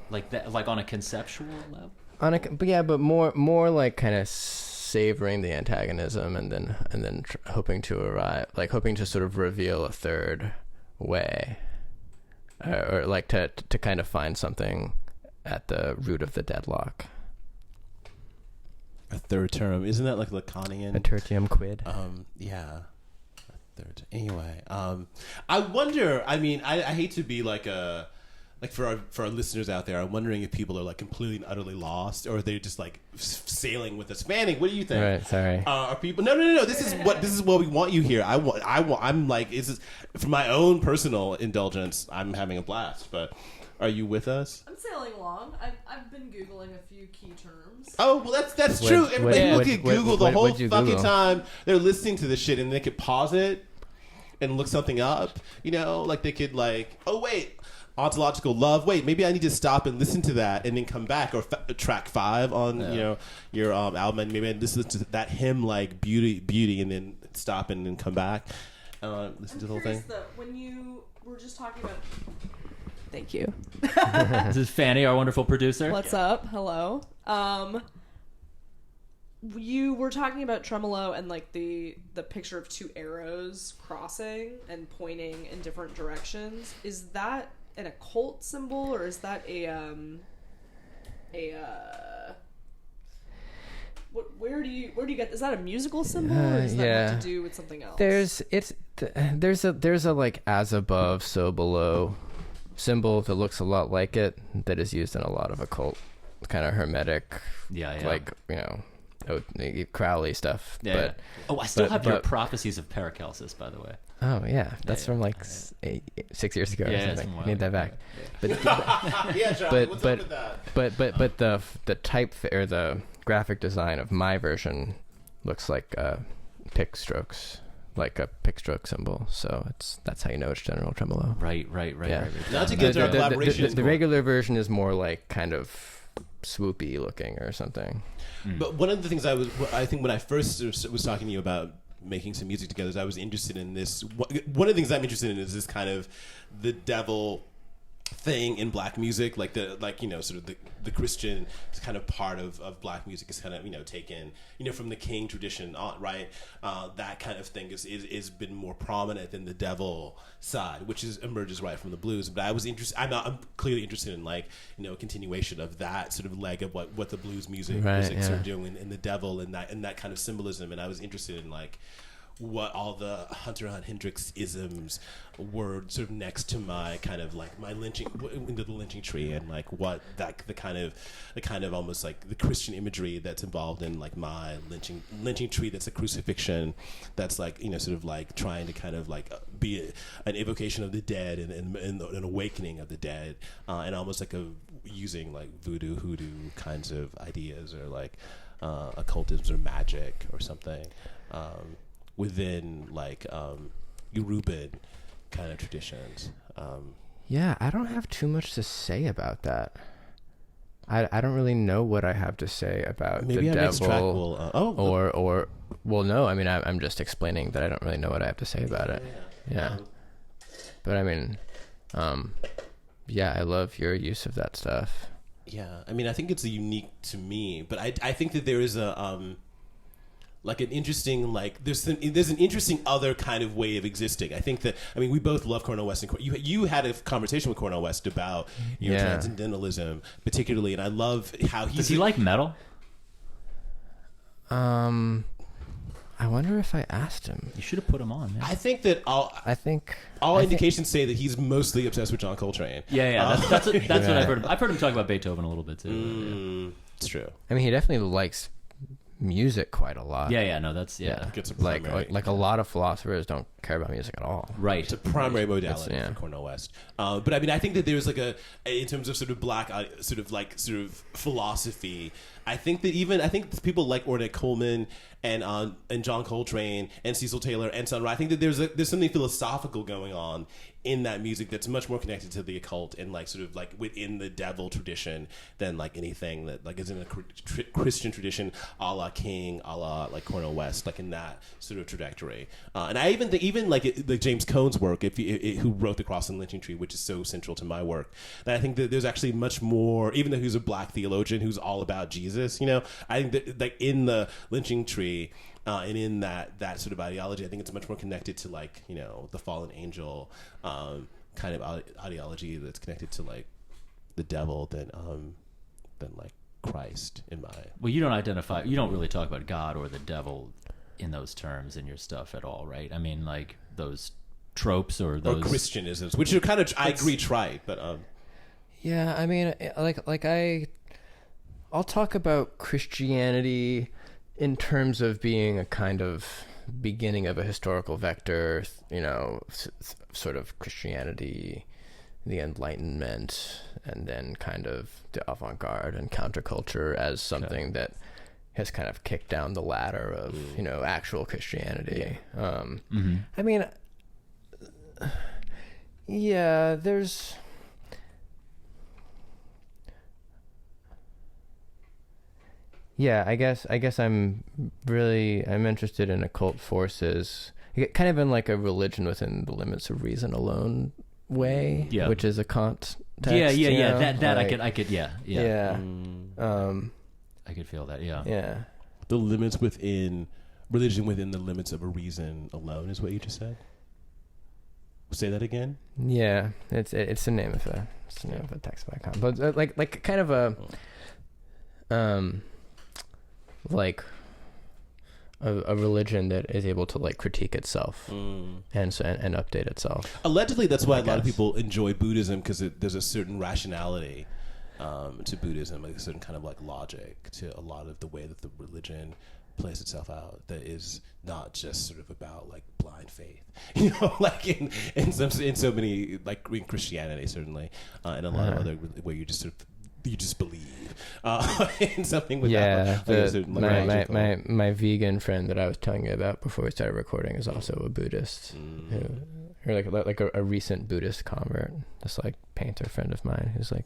Like that, like on a conceptual level. But more like kind of savoring the antagonism, and then hoping to sort of reveal a third way, or like to kind of find something at the root of the deadlock. A third term, isn't that like Lacanian? A tertium quid. Yeah. A third. Anyway, I wonder. I mean, I hate to be like for our listeners out there. I'm wondering if people are like completely and utterly lost, or they're just like sailing with us. Fanning, what do you think? Right. Sorry. Are people? No. This is what we want you here. I'm like, is for my own personal indulgence. I'm having a blast, but. Are you with us? I'm sailing along. I've been Googling a few key terms. Oh, well, that's true. Everybody look at Google the whole fucking time. They're listening to this shit, and they could pause it and look something up. You know, like they could like, oh, wait, ontological love. Wait, maybe I need to stop and listen to that and then come back. Or track 5 on, your album. And maybe I listen to that hymn like beauty, and then stop and then come back. Listen to the whole thing. When you were just talking about... Thank you. This is Fanny, our wonderful producer. What's up? Hello. You were talking about tremolo and like the picture of 2 arrows crossing and pointing in different directions. Is that an occult symbol, or is that where do you get? Is that a musical symbol, or does that have to do with something else? There's a like as above so below symbol that looks a lot like it, that is used in a lot of occult kind of hermetic, like Crowley stuff. I still have your prophecies of Paracelsus, by the way. Oh yeah, that's from like 6 years ago or something. I need that back. But the type or the graphic design of my version looks like pick strokes. Like a pick stroke symbol, so that's how you know it's general tremolo. Right. Not to get to our collaboration. The regular version is more like kind of swoopy looking or something. But one of the things I think when I first was talking to you about making some music together, is I was interested in this. One of the things I'm interested in is this kind of the devil thing in black music, sort of the Christian kind of part of black music is kind of taken from the King tradition on, right? That kind of thing is been more prominent than the devil side, which emerges right from the blues. But I was interested. I'm clearly interested in a continuation of that sort of leg of what the blues music sort of doing in the devil and that kind of symbolism. And I was interested in what all the Hunter Hunt-Hendrix isms were sort of next to my kind of my lynching into the lynching tree, and what the kind of almost like the Christian imagery that's involved in my lynching tree. That's a crucifixion. That's sort of trying to kind of be an evocation of the dead and an awakening of the dead, and almost using voodoo, hoodoo kinds of ideas, or occultism or magic or something. Within Yoruban kind of traditions. I don't have too much to say about that. I don't really know what I have to say about the devil. No. I mean, I'm just explaining that I don't really know what I have to say about it. Yeah. But I mean, I love your use of that stuff. Yeah, I mean, I think it's unique to me, but I think that there is a like an interesting, like there's an interesting other kind of way of existing. I think that, I mean, we both love Cornel West, and you had a conversation with Cornel West about transcendentalism particularly, and I love how does he like metal? I wonder if I asked him. You should have put him on, man. I think that all indications say that he's mostly obsessed with John Coltrane. Yeah. That's what I've heard. I've heard him talk about Beethoven a little bit too. It's true. I mean, he definitely likes music quite a lot. No, that's Gets a like a lot of philosophers don't care about music at all. Right. It's a primary modality for Cornel West. But I mean, I think that there's like in terms of sort of black sort of philosophy, I think people like Ornette Coleman and John Coltrane and Cecil Taylor and Sun Ra, I think that there's something philosophical going on in that music that's much more connected to the occult and like sort of like within the devil tradition than like anything that like is in a Christian tradition, a la King, a la like Cornel West, like in that sort of trajectory. And I even think like James Cone's work, who wrote The Cross and Lynching Tree, which is so central to my work, that I think that there's actually much more, even though he's a black theologian who's all about Jesus, you know, I think that like in the Lynching Tree, and in that sort of ideology, I think it's much more connected to like, you know, the fallen angel kind of ideology that's connected to like the devil than like Christ in my. Well, you don't really talk about God or the devil in those terms in your stuff at all, right? I mean, like those tropes or those Christianisms, which are kind of, I agree, trite, but yeah, I mean, I'll talk about Christianity in terms of being a kind of beginning of a historical vector, you know, sort of Christianity, the Enlightenment, and then kind of the avant-garde and counterculture as something that has kind of kicked down the ladder of, you know, actual Christianity. I mean, yeah, there's... Yeah, I guess I'm interested in occult forces, kind of in like a religion within the limits of reason alone way, which is a Kant text. Yeah. That like, I could, yeah. I could feel that, yeah. Yeah. The limits within religion within the limits of a reason alone is what you just said. Say that again. Yeah, it's the name of a text by Kant, but like kind of a like a religion that is able to like critique itself and update itself. Allegedly, that's why a lot of people enjoy Buddhism, because there's a certain rationality to Buddhism, like a certain kind of like logic to a lot of the way that the religion plays itself out, that is not just sort of about like blind faith, you know, like in so many, like in Christianity certainly, and a lot of other where you just sort of you just believe in something without my vegan friend that I was telling you about before we started recording is also a Buddhist, or like a recent Buddhist convert. This like painter friend of mine who's like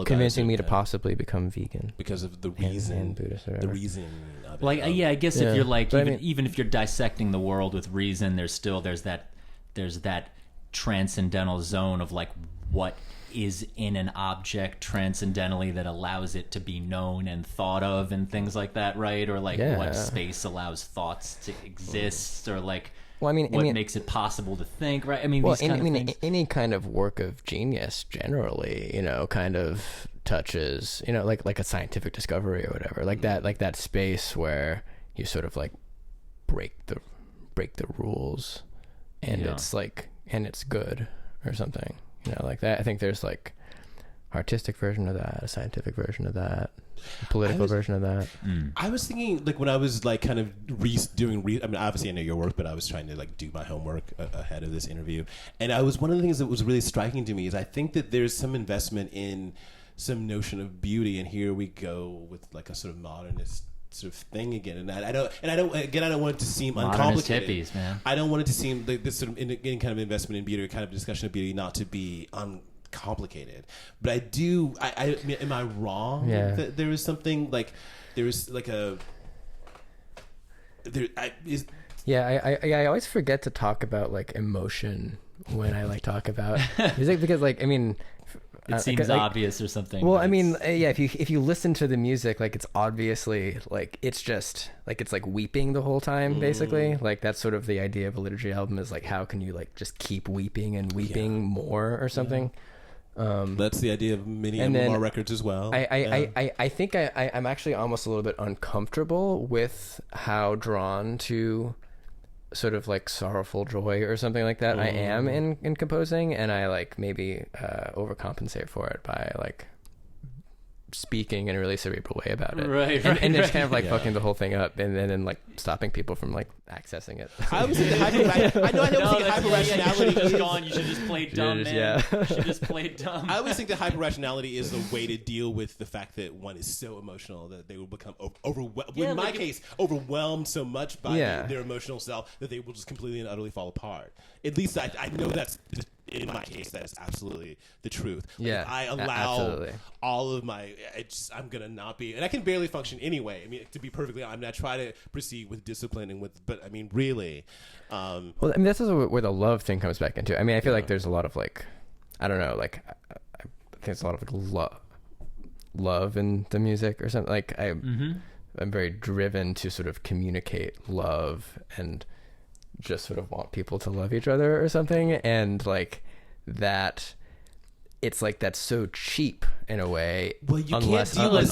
convincing me to possibly become vegan because of the reason and Buddhist or the reason of it. Like I guess if you're like even if you're dissecting the world with reason, there's that transcendental zone of like what is in an object transcendentally that allows it to be known and thought of and things like that, right? Or like what space allows thoughts to exist, or like what makes it possible to think, right? I mean, any kind of work of genius generally, you know, kind of touches, you know, like a scientific discovery or whatever, like that space where you sort of like break the rules, and it's like, and it's good or something. You know, like that. I think there's like artistic version of that, a scientific version of that, a political version of that. I was thinking, like, when I was like kind of I mean, obviously I know your work, but I was trying to like do my homework ahead of this interview, and one of the things that was really striking to me is I think that there's some investment in some notion of beauty, and here we go with like a sort of modernist sort of thing again, and I don't want it to seem uncomplicated. Hippies, man. I don't want it to seem like this sort of any kind of investment in beauty or kind of discussion of beauty not to be uncomplicated. But I do. I mean, am I wrong? Yeah. That there is something like there is like a there is. Yeah, I always forget to talk about like emotion when I like talk about music, because like, I mean, It seems obvious or something. Well, I mean, yeah, if you listen to the music, like it's obviously like it's just like it's like weeping the whole time, basically. Like that's sort of the idea of a liturgy album is like how can you like just keep weeping and weeping more or something. That's the idea of many of Lamar records as well. I think I'm actually almost a little bit uncomfortable with how drawn to sort of like sorrowful joy or something like that I am in composing, and I like maybe overcompensate for it by like speaking in a really cerebral way about it, and just kind of like fucking the whole thing up, and then like stopping people from like accessing it. I was thinking hyper rationality is gone. You should just play dumb, man. Yeah. You should just play dumb. I always think that hyper rationality is a way to deal with the fact that one is so emotional that they will become overwhelmed. In my case, overwhelmed so much by their emotional self that they will just completely and utterly fall apart. At least I know that's. In my case, that is absolutely the truth. Yeah, I allow all of my. I'm gonna not be, and I can barely function anyway. I mean, to be perfectly honest, I try to proceed with discipline and with, but I mean, really. Well, I mean, that's also where the love thing comes back into. I mean, I feel like there's a lot of like, I don't know, like I think there's a lot of like love in the music or something. Like I'm very driven to sort of communicate love and just sort of want people to love each other or something, and like that it's like that's so cheap in a way. Well, you unless you can like, it's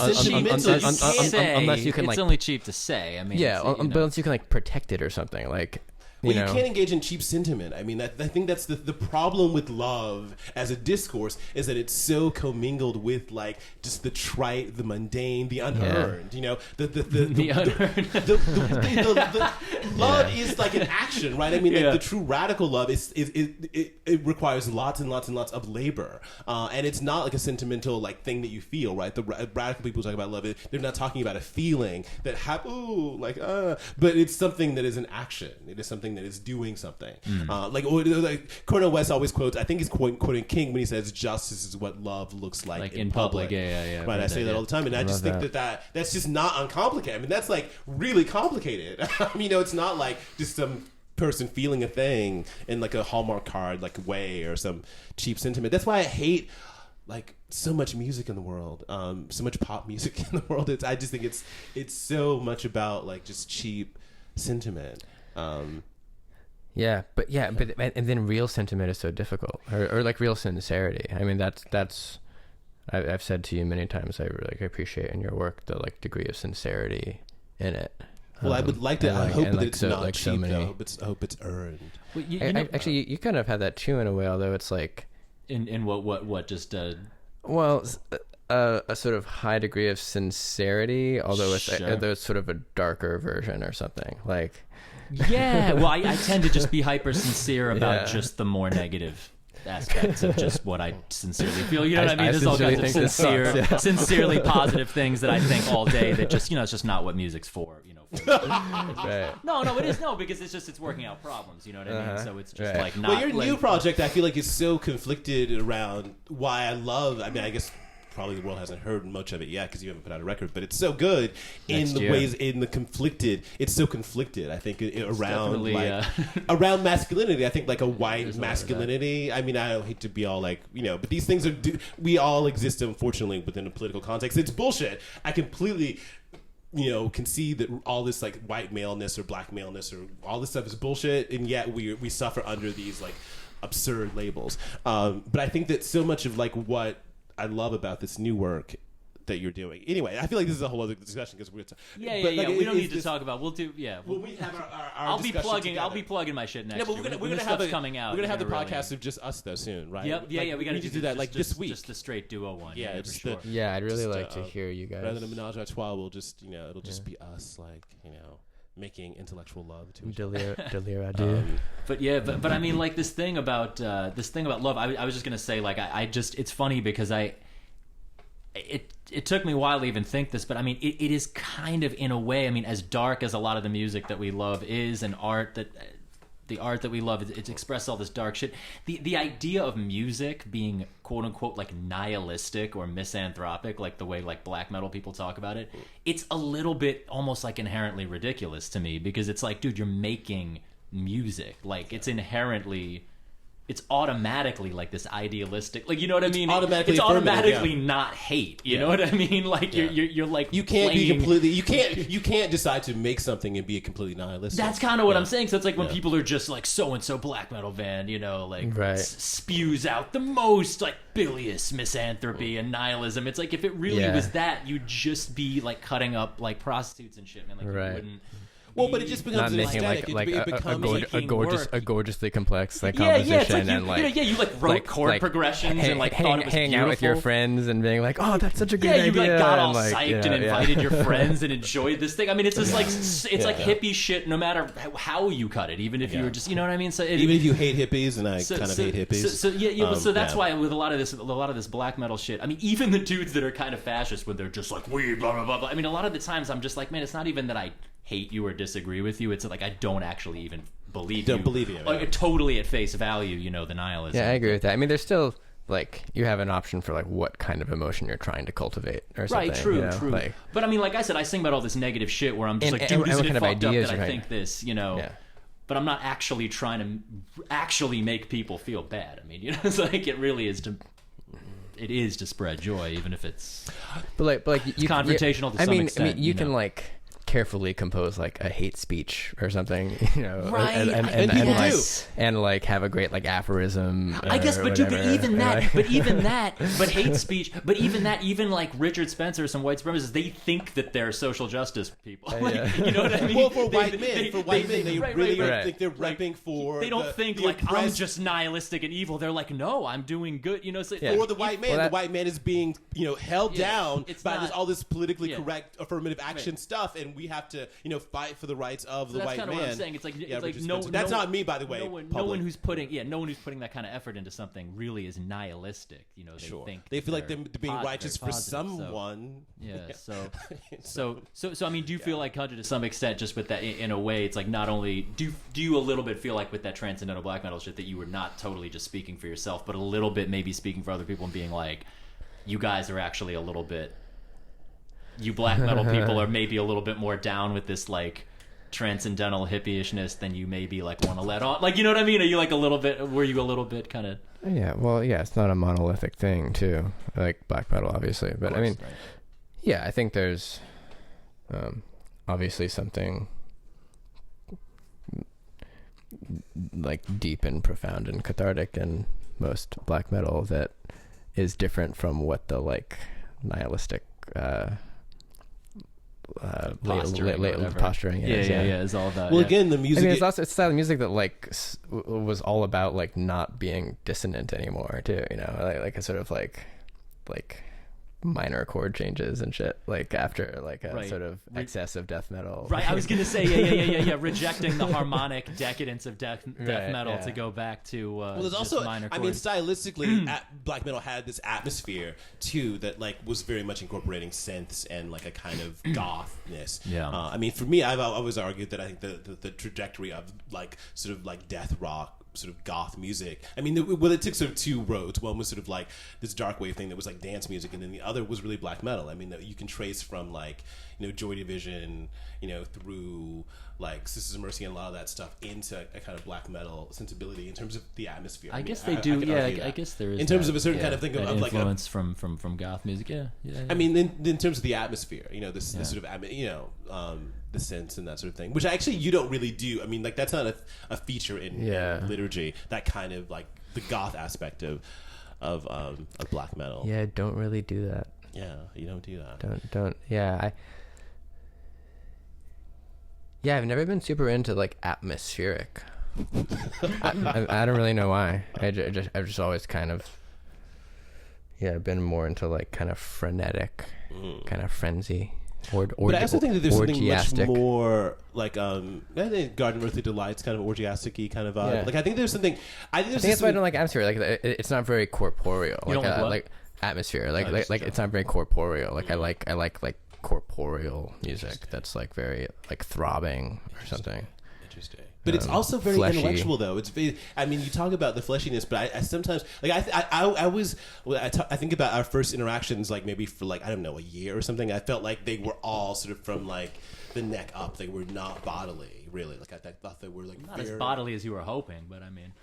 only cheap to say. I mean, but unless you can like protect it or something, like you can't engage in cheap sentiment. I mean, I think that's the problem with love as a discourse is that it's so commingled with like just the trite, the mundane, the unearned. You know, the love is like an action, right? I mean, like, the true radical love is it requires lots and lots and lots of labor, and it's not like a sentimental like thing that you feel, right? The radical people talk about love, they're not talking about a feeling that but it's something that is an action. It is something that is doing something. Like Cornel West always quotes, I think he's quoting King when he says justice is what love looks like in public. Yeah. Right, I say that all the time, and I just think that's just not uncomplicated. I mean, that's like really complicated. I mean, it's not like just some person feeling a thing in like a Hallmark card like way or some cheap sentiment. That's why I hate like so much music in the world, so much pop music in the world. I just think it's so much about like just cheap sentiment. And then real sentiment is so difficult, or like real sincerity. I mean, that's I've said to you many times. I really appreciate in your work the like degree of sincerity in it. Well, I would like to. I hope that it's not cheap, though. But I hope it's earned. Well, actually, you kind of have that too in a way, although it's like in what just well. A sort of high degree of sincerity, although it's sort of a darker version or something like. Yeah, well, I tend to just be hyper sincere about just the more negative aspects of just what I sincerely feel. You know what I mean? There's all kinds of sincerely positive things that I think all day that just, it's just not what music's for, Right. No, it is because it's working out problems, you know what I mean? So it's just like not. Well, your new project, I feel like is so conflicted around why I love. I mean, I guess. Probably the world hasn't heard much of it yet because you haven't put out a record, but it's so good in the ways it's so conflicted. I think around around masculinity. I think like a white masculinity. I mean, I don't hate to be all like but these things we all exist unfortunately within a political context. It's bullshit. I completely concede that all this like white maleness or black maleness or all this stuff is bullshit, and yet we suffer under these like absurd labels. But I think that so much of like what I love about this new work that you're doing. Anyway, I feel like this is a whole other discussion because we're we don't need to talk about. We'll do. Yeah, when we have our I'll be plugging my shit next. Yeah, but we're gonna have coming out. We're gonna have the podcast of just us though soon, right? Yep. Yeah. We gotta do that like this week. Just the straight duo one. Yeah, for sure. I'd really like to hear you guys. Rather than a menage a trois, we'll just it'll just be us like making intellectual love to each other. But I mean, like this thing about love. I was just gonna say, like, it's funny because it took me a while to even think this, but I mean, it is kind of in a way. I mean, as dark as a lot of the music that we love is, and the art that we love, it's expressed all this dark shit. The idea of music being quote unquote like nihilistic or misanthropic, like the way like black metal people talk about it, it's a little bit almost like inherently ridiculous to me because it's like, dude, you're making music. Like it's inherently it's automatically like this idealistic, like, you know what I mean? Automatically it's automatically yeah. not hate. You know what I mean? Like you're like you can't be playing... completely. You can't decide to make something and be a completely nihilistic. That's kind of what I'm saying. So it's like when people are just like so and so black metal band, you know, like Right. spews out the most like bilious misanthropy and nihilism. It's like if it really was that, you'd just be like cutting up like prostitutes and shit, man. Like Right. you wouldn't. Well, but it just becomes Not an making aesthetic. It becomes a gorgeously complex like Yeah, composition it's like and like you wrote chord progressions and like thought it was hang out with your friends and being like, oh, that's such a good idea. You like got all and, like, psyched and invited your friends and enjoyed this thing. I mean, it's just like it's like hippie shit. No matter how you cut it, even if you were just, you know what I mean. So even if you hate hippies, and I kind of hate hippies. So that's why with a lot of this black metal shit. I mean, even the dudes that are kind of fascist when they're just like we blah blah blah blah. I mean, a lot of the times I'm just like, man, it's not even that I hate you or disagree with you. It's like I don't actually even believe you. Like, totally at face value, you know, the nihilism. Yeah, I agree with that. I mean, there's still like you have an option for like what kind of emotion you're trying to cultivate or something. Right, true, you know? true. Like, but I mean, like I said, I sing about all this negative shit where I'm just like, dude, isn't it fucked up that I think this, you know? Yeah. But I'm not actually trying to actually make people feel bad. I mean, you know, it's like it really is to. It is to spread joy, even if it's. But like you confrontational to some extent. I mean, you can like carefully compose like a hate speech or something, you know, right? And like have a great like aphorism. I guess, but dude, but even that, but hate speech, but even like Richard Spencer, some white supremacists, they think that they're social justice people. Like, you know what I mean? Well, for white men, they really think they're repping for. They don't think like I'm just nihilistic and evil. They're like, no, I'm doing good. You know, so for the white man, the white man is being held down by all this politically correct affirmative action stuff, and we have to fight for the rights of the white man. That's kind of what I'm saying. It's like that's not me, by the way. No one who's putting that kind of effort into something really is nihilistic. You know, they feel like they're being righteous for someone. So I mean, do you feel like Hunter to some extent, just with that in a way, it's like not only do you a little bit feel like with that transcendental black metal shit that you were not totally just speaking for yourself, but a little bit maybe speaking for other people and being like, you guys are actually a little bit. You black metal people are maybe a little bit more down with this like transcendental hippie-ishness than you maybe like want to let on. Like, you know what I mean? Are you like were you a little bit kind of... Yeah, well, yeah, it's not a monolithic thing too, like black metal, obviously. But I mean, yeah, I think there's obviously something like deep and profound and cathartic in most black metal that is different from what the like nihilistic posturing is all that. Well, again, the music. I mean, it's a style of music that like was all about like not being dissonant anymore, too. You know, like a sort of like minor chord changes and shit, like after like a sort of excess of death metal. Right, I was gonna say, yeah, rejecting the harmonic decadence of death metal to go back to. Well, there's also, minor chords. I mean, stylistically, black metal had this atmosphere too that like was very much incorporating synths and like a kind of gothness. Yeah. I mean, for me, I've always argued that I think the trajectory of like sort of like death rock, sort of goth music. I mean, it took sort of two roads. One was sort of like this dark wave thing that was like dance music, and then the other was really black metal. I mean, you can trace from like Joy Division, through like Sisters of Mercy and a lot of that stuff into a kind of black metal sensibility in terms of the atmosphere. I guess they do. Yeah, I guess there is in terms of a certain kind of thing of like influence from goth music. Yeah. I mean, in terms of the atmosphere, this sort of the synths and that sort of thing, which actually you don't really do. I mean, like that's not a feature in liturgy. That kind of like the goth aspect of black metal. Yeah, don't really do that. Yeah, you don't do that. Don't. Yeah, I've never been super into like atmospheric. I don't really know why. I've just always kind of been more into like kind of frenetic, kind of frenzy. But I also think that there's something much more like I think Garden of Earthly Delight's kind of orgiastic-y kind of vibe. Like I think there's something. I think that's why I don't like atmosphere. Like it's not very corporeal. Like atmosphere. Like it's not very corporeal. Like I like corporeal music that's like very like throbbing or something. Interesting. But it's also very fleshy. intellectual, though. It's very, I mean, you talk about the fleshiness, but I sometimes like I think about our first interactions, like maybe for like I don't know, a year or something. I felt like they were all sort of from like the neck up. They were not bodily, really. Like I thought they were like Not very... as bodily as you were hoping, but I mean.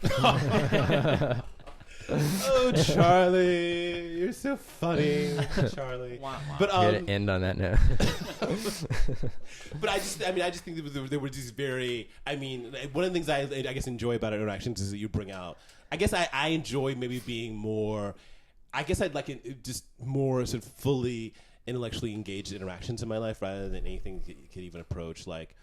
Oh, Charlie, you're so funny, Charlie. But We're gonna end on that note. But I just think there were these very. I mean, one of the things I guess enjoy about interactions is that you bring out. I guess I enjoy maybe being more. I guess I'd like it just more sort of fully intellectually engaged interactions in my life rather than anything that you could even approach like.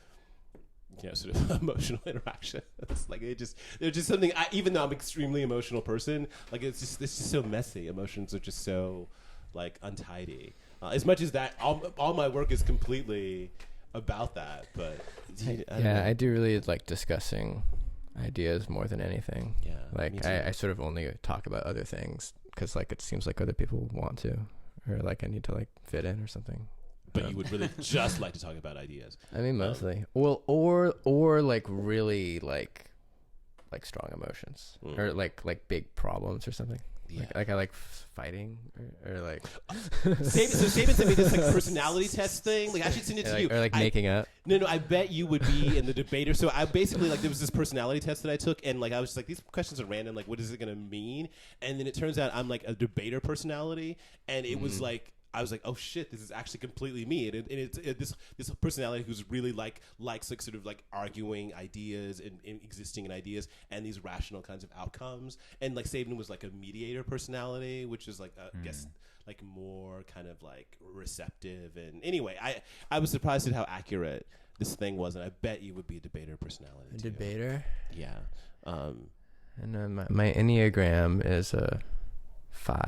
You know, sort of emotional interactions. Like there's just something. Even though I'm an extremely emotional person, like it's just so messy. Emotions are just so like untidy. As much as that, all my work is completely about that. But I do really like discussing ideas more than anything. Yeah, like I sort of only talk about other things because like it seems like other people want to, or like I need to like fit in or something. But you would really just like to talk about ideas. I mean, mostly. Well, or like really like strong emotions or like big problems or something. Yeah. Like I like fighting or like. Saban sent me this like personality test thing. Like I should send it to you. Or like making up. No, I bet you would be in the debater. So I basically like there was this personality test that I took, and like I was just like these questions are random. Like what is it gonna mean? And then it turns out I'm like a debater personality, and it was like. I was like, oh shit, this is actually completely me, and it's this personality who's really likes like sort of like arguing ideas and existing in ideas and these rational kinds of outcomes. And like Saban was like a mediator personality, which is like I guess like more kind of like receptive. And anyway, I was surprised at how accurate this thing was, and I bet you would be a debater personality. A debater. Yeah. And my Enneagram is a 5.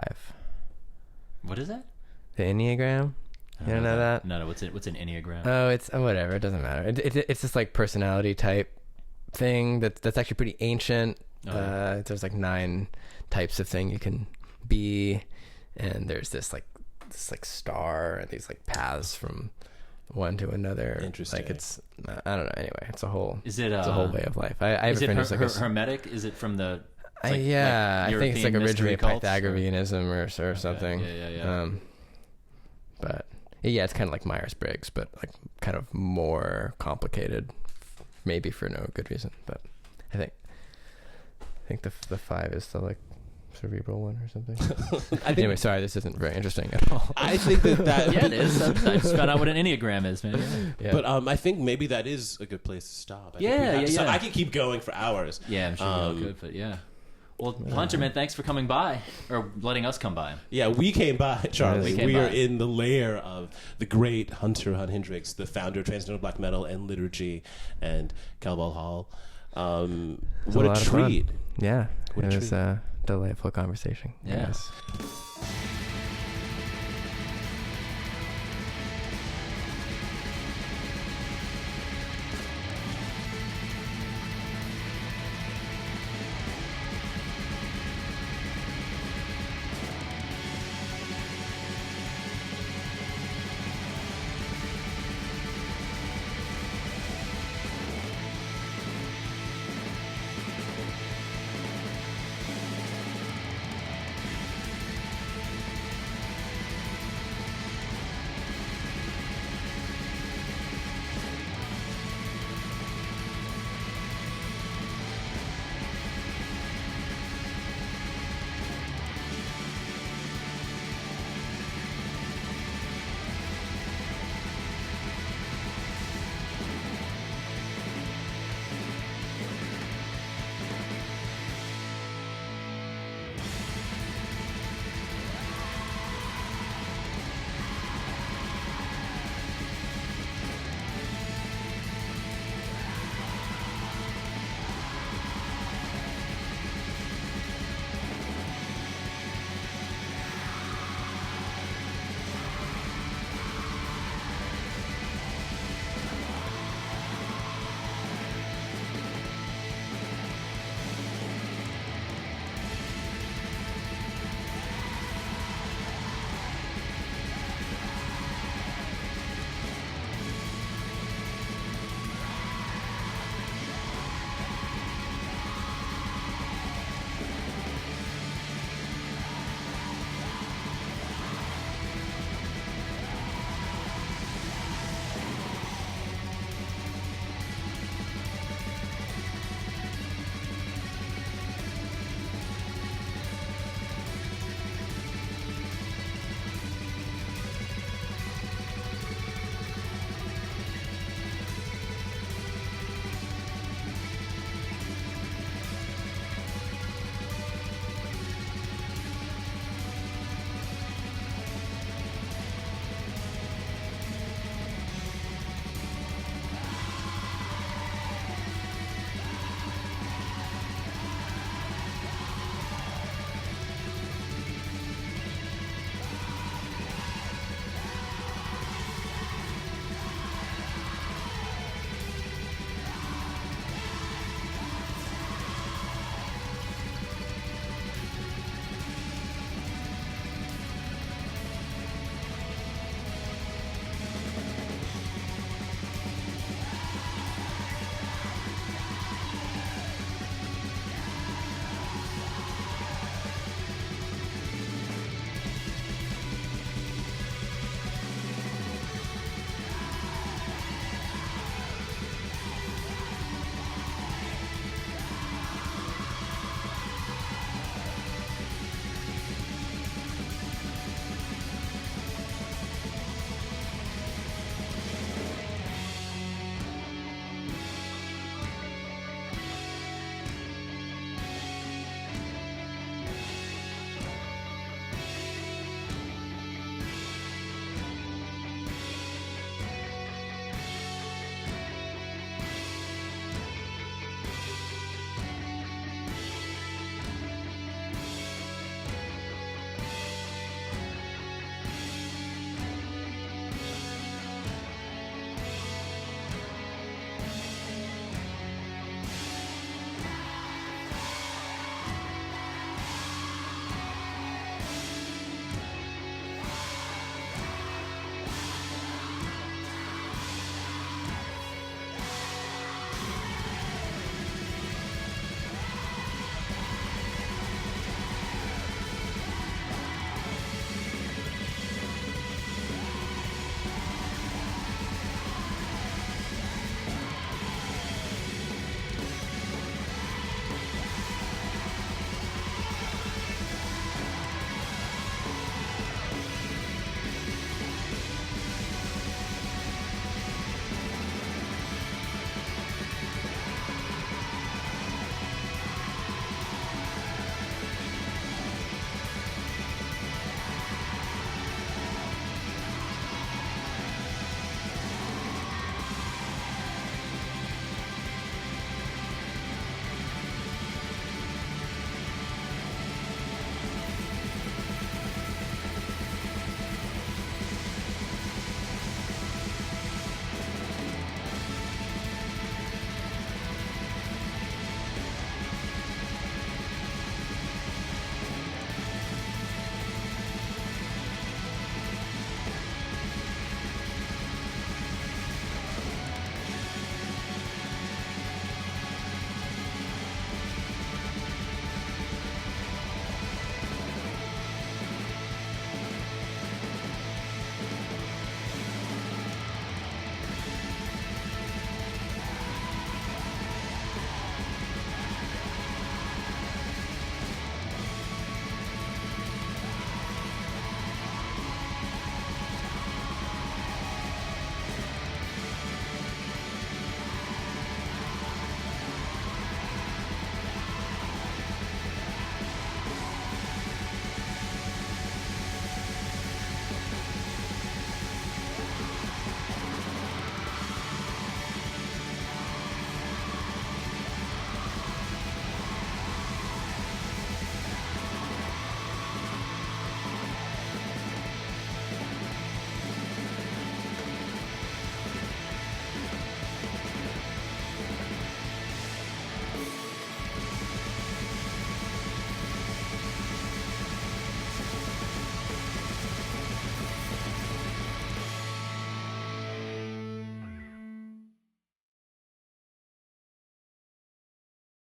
What is that? The Enneagram? You don't know that? No. What's an Enneagram? Oh, it's whatever. It doesn't matter. It's this like personality type thing that's actually pretty ancient. There's like 9 types of thing you can be, and there's this star and these like paths from one to another. Interesting. Like it's I don't know. Anyway, it's a whole it's a whole way of life. I have is a it friend who's like Hermetic? Is it from the? I think it's like originally Pythagoreanism or something. Yeah. But yeah, it's kind of like Myers-Briggs, but like kind of more complicated, maybe for no good reason. But I think the 5 is the like cerebral one or something. Anyway, sorry, this isn't very interesting at all. I think that yeah, it is. I just found out what an Enneagram is, man. Yeah. But I think maybe that is a good place to stop. Yeah. I could keep going for hours. Yeah, I'm sure you could, but yeah. Well, Hunter, man, thanks for coming by, or letting us come by. Yeah, we came by, Charlie. Yes. We are in the lair of the great Hunter Hunt-Hendrix, the founder of Transcendental Black Metal and Liturgy, and Kel Valhaal. What a treat. Yeah, What a it was a delightful conversation. Yeah. Yes.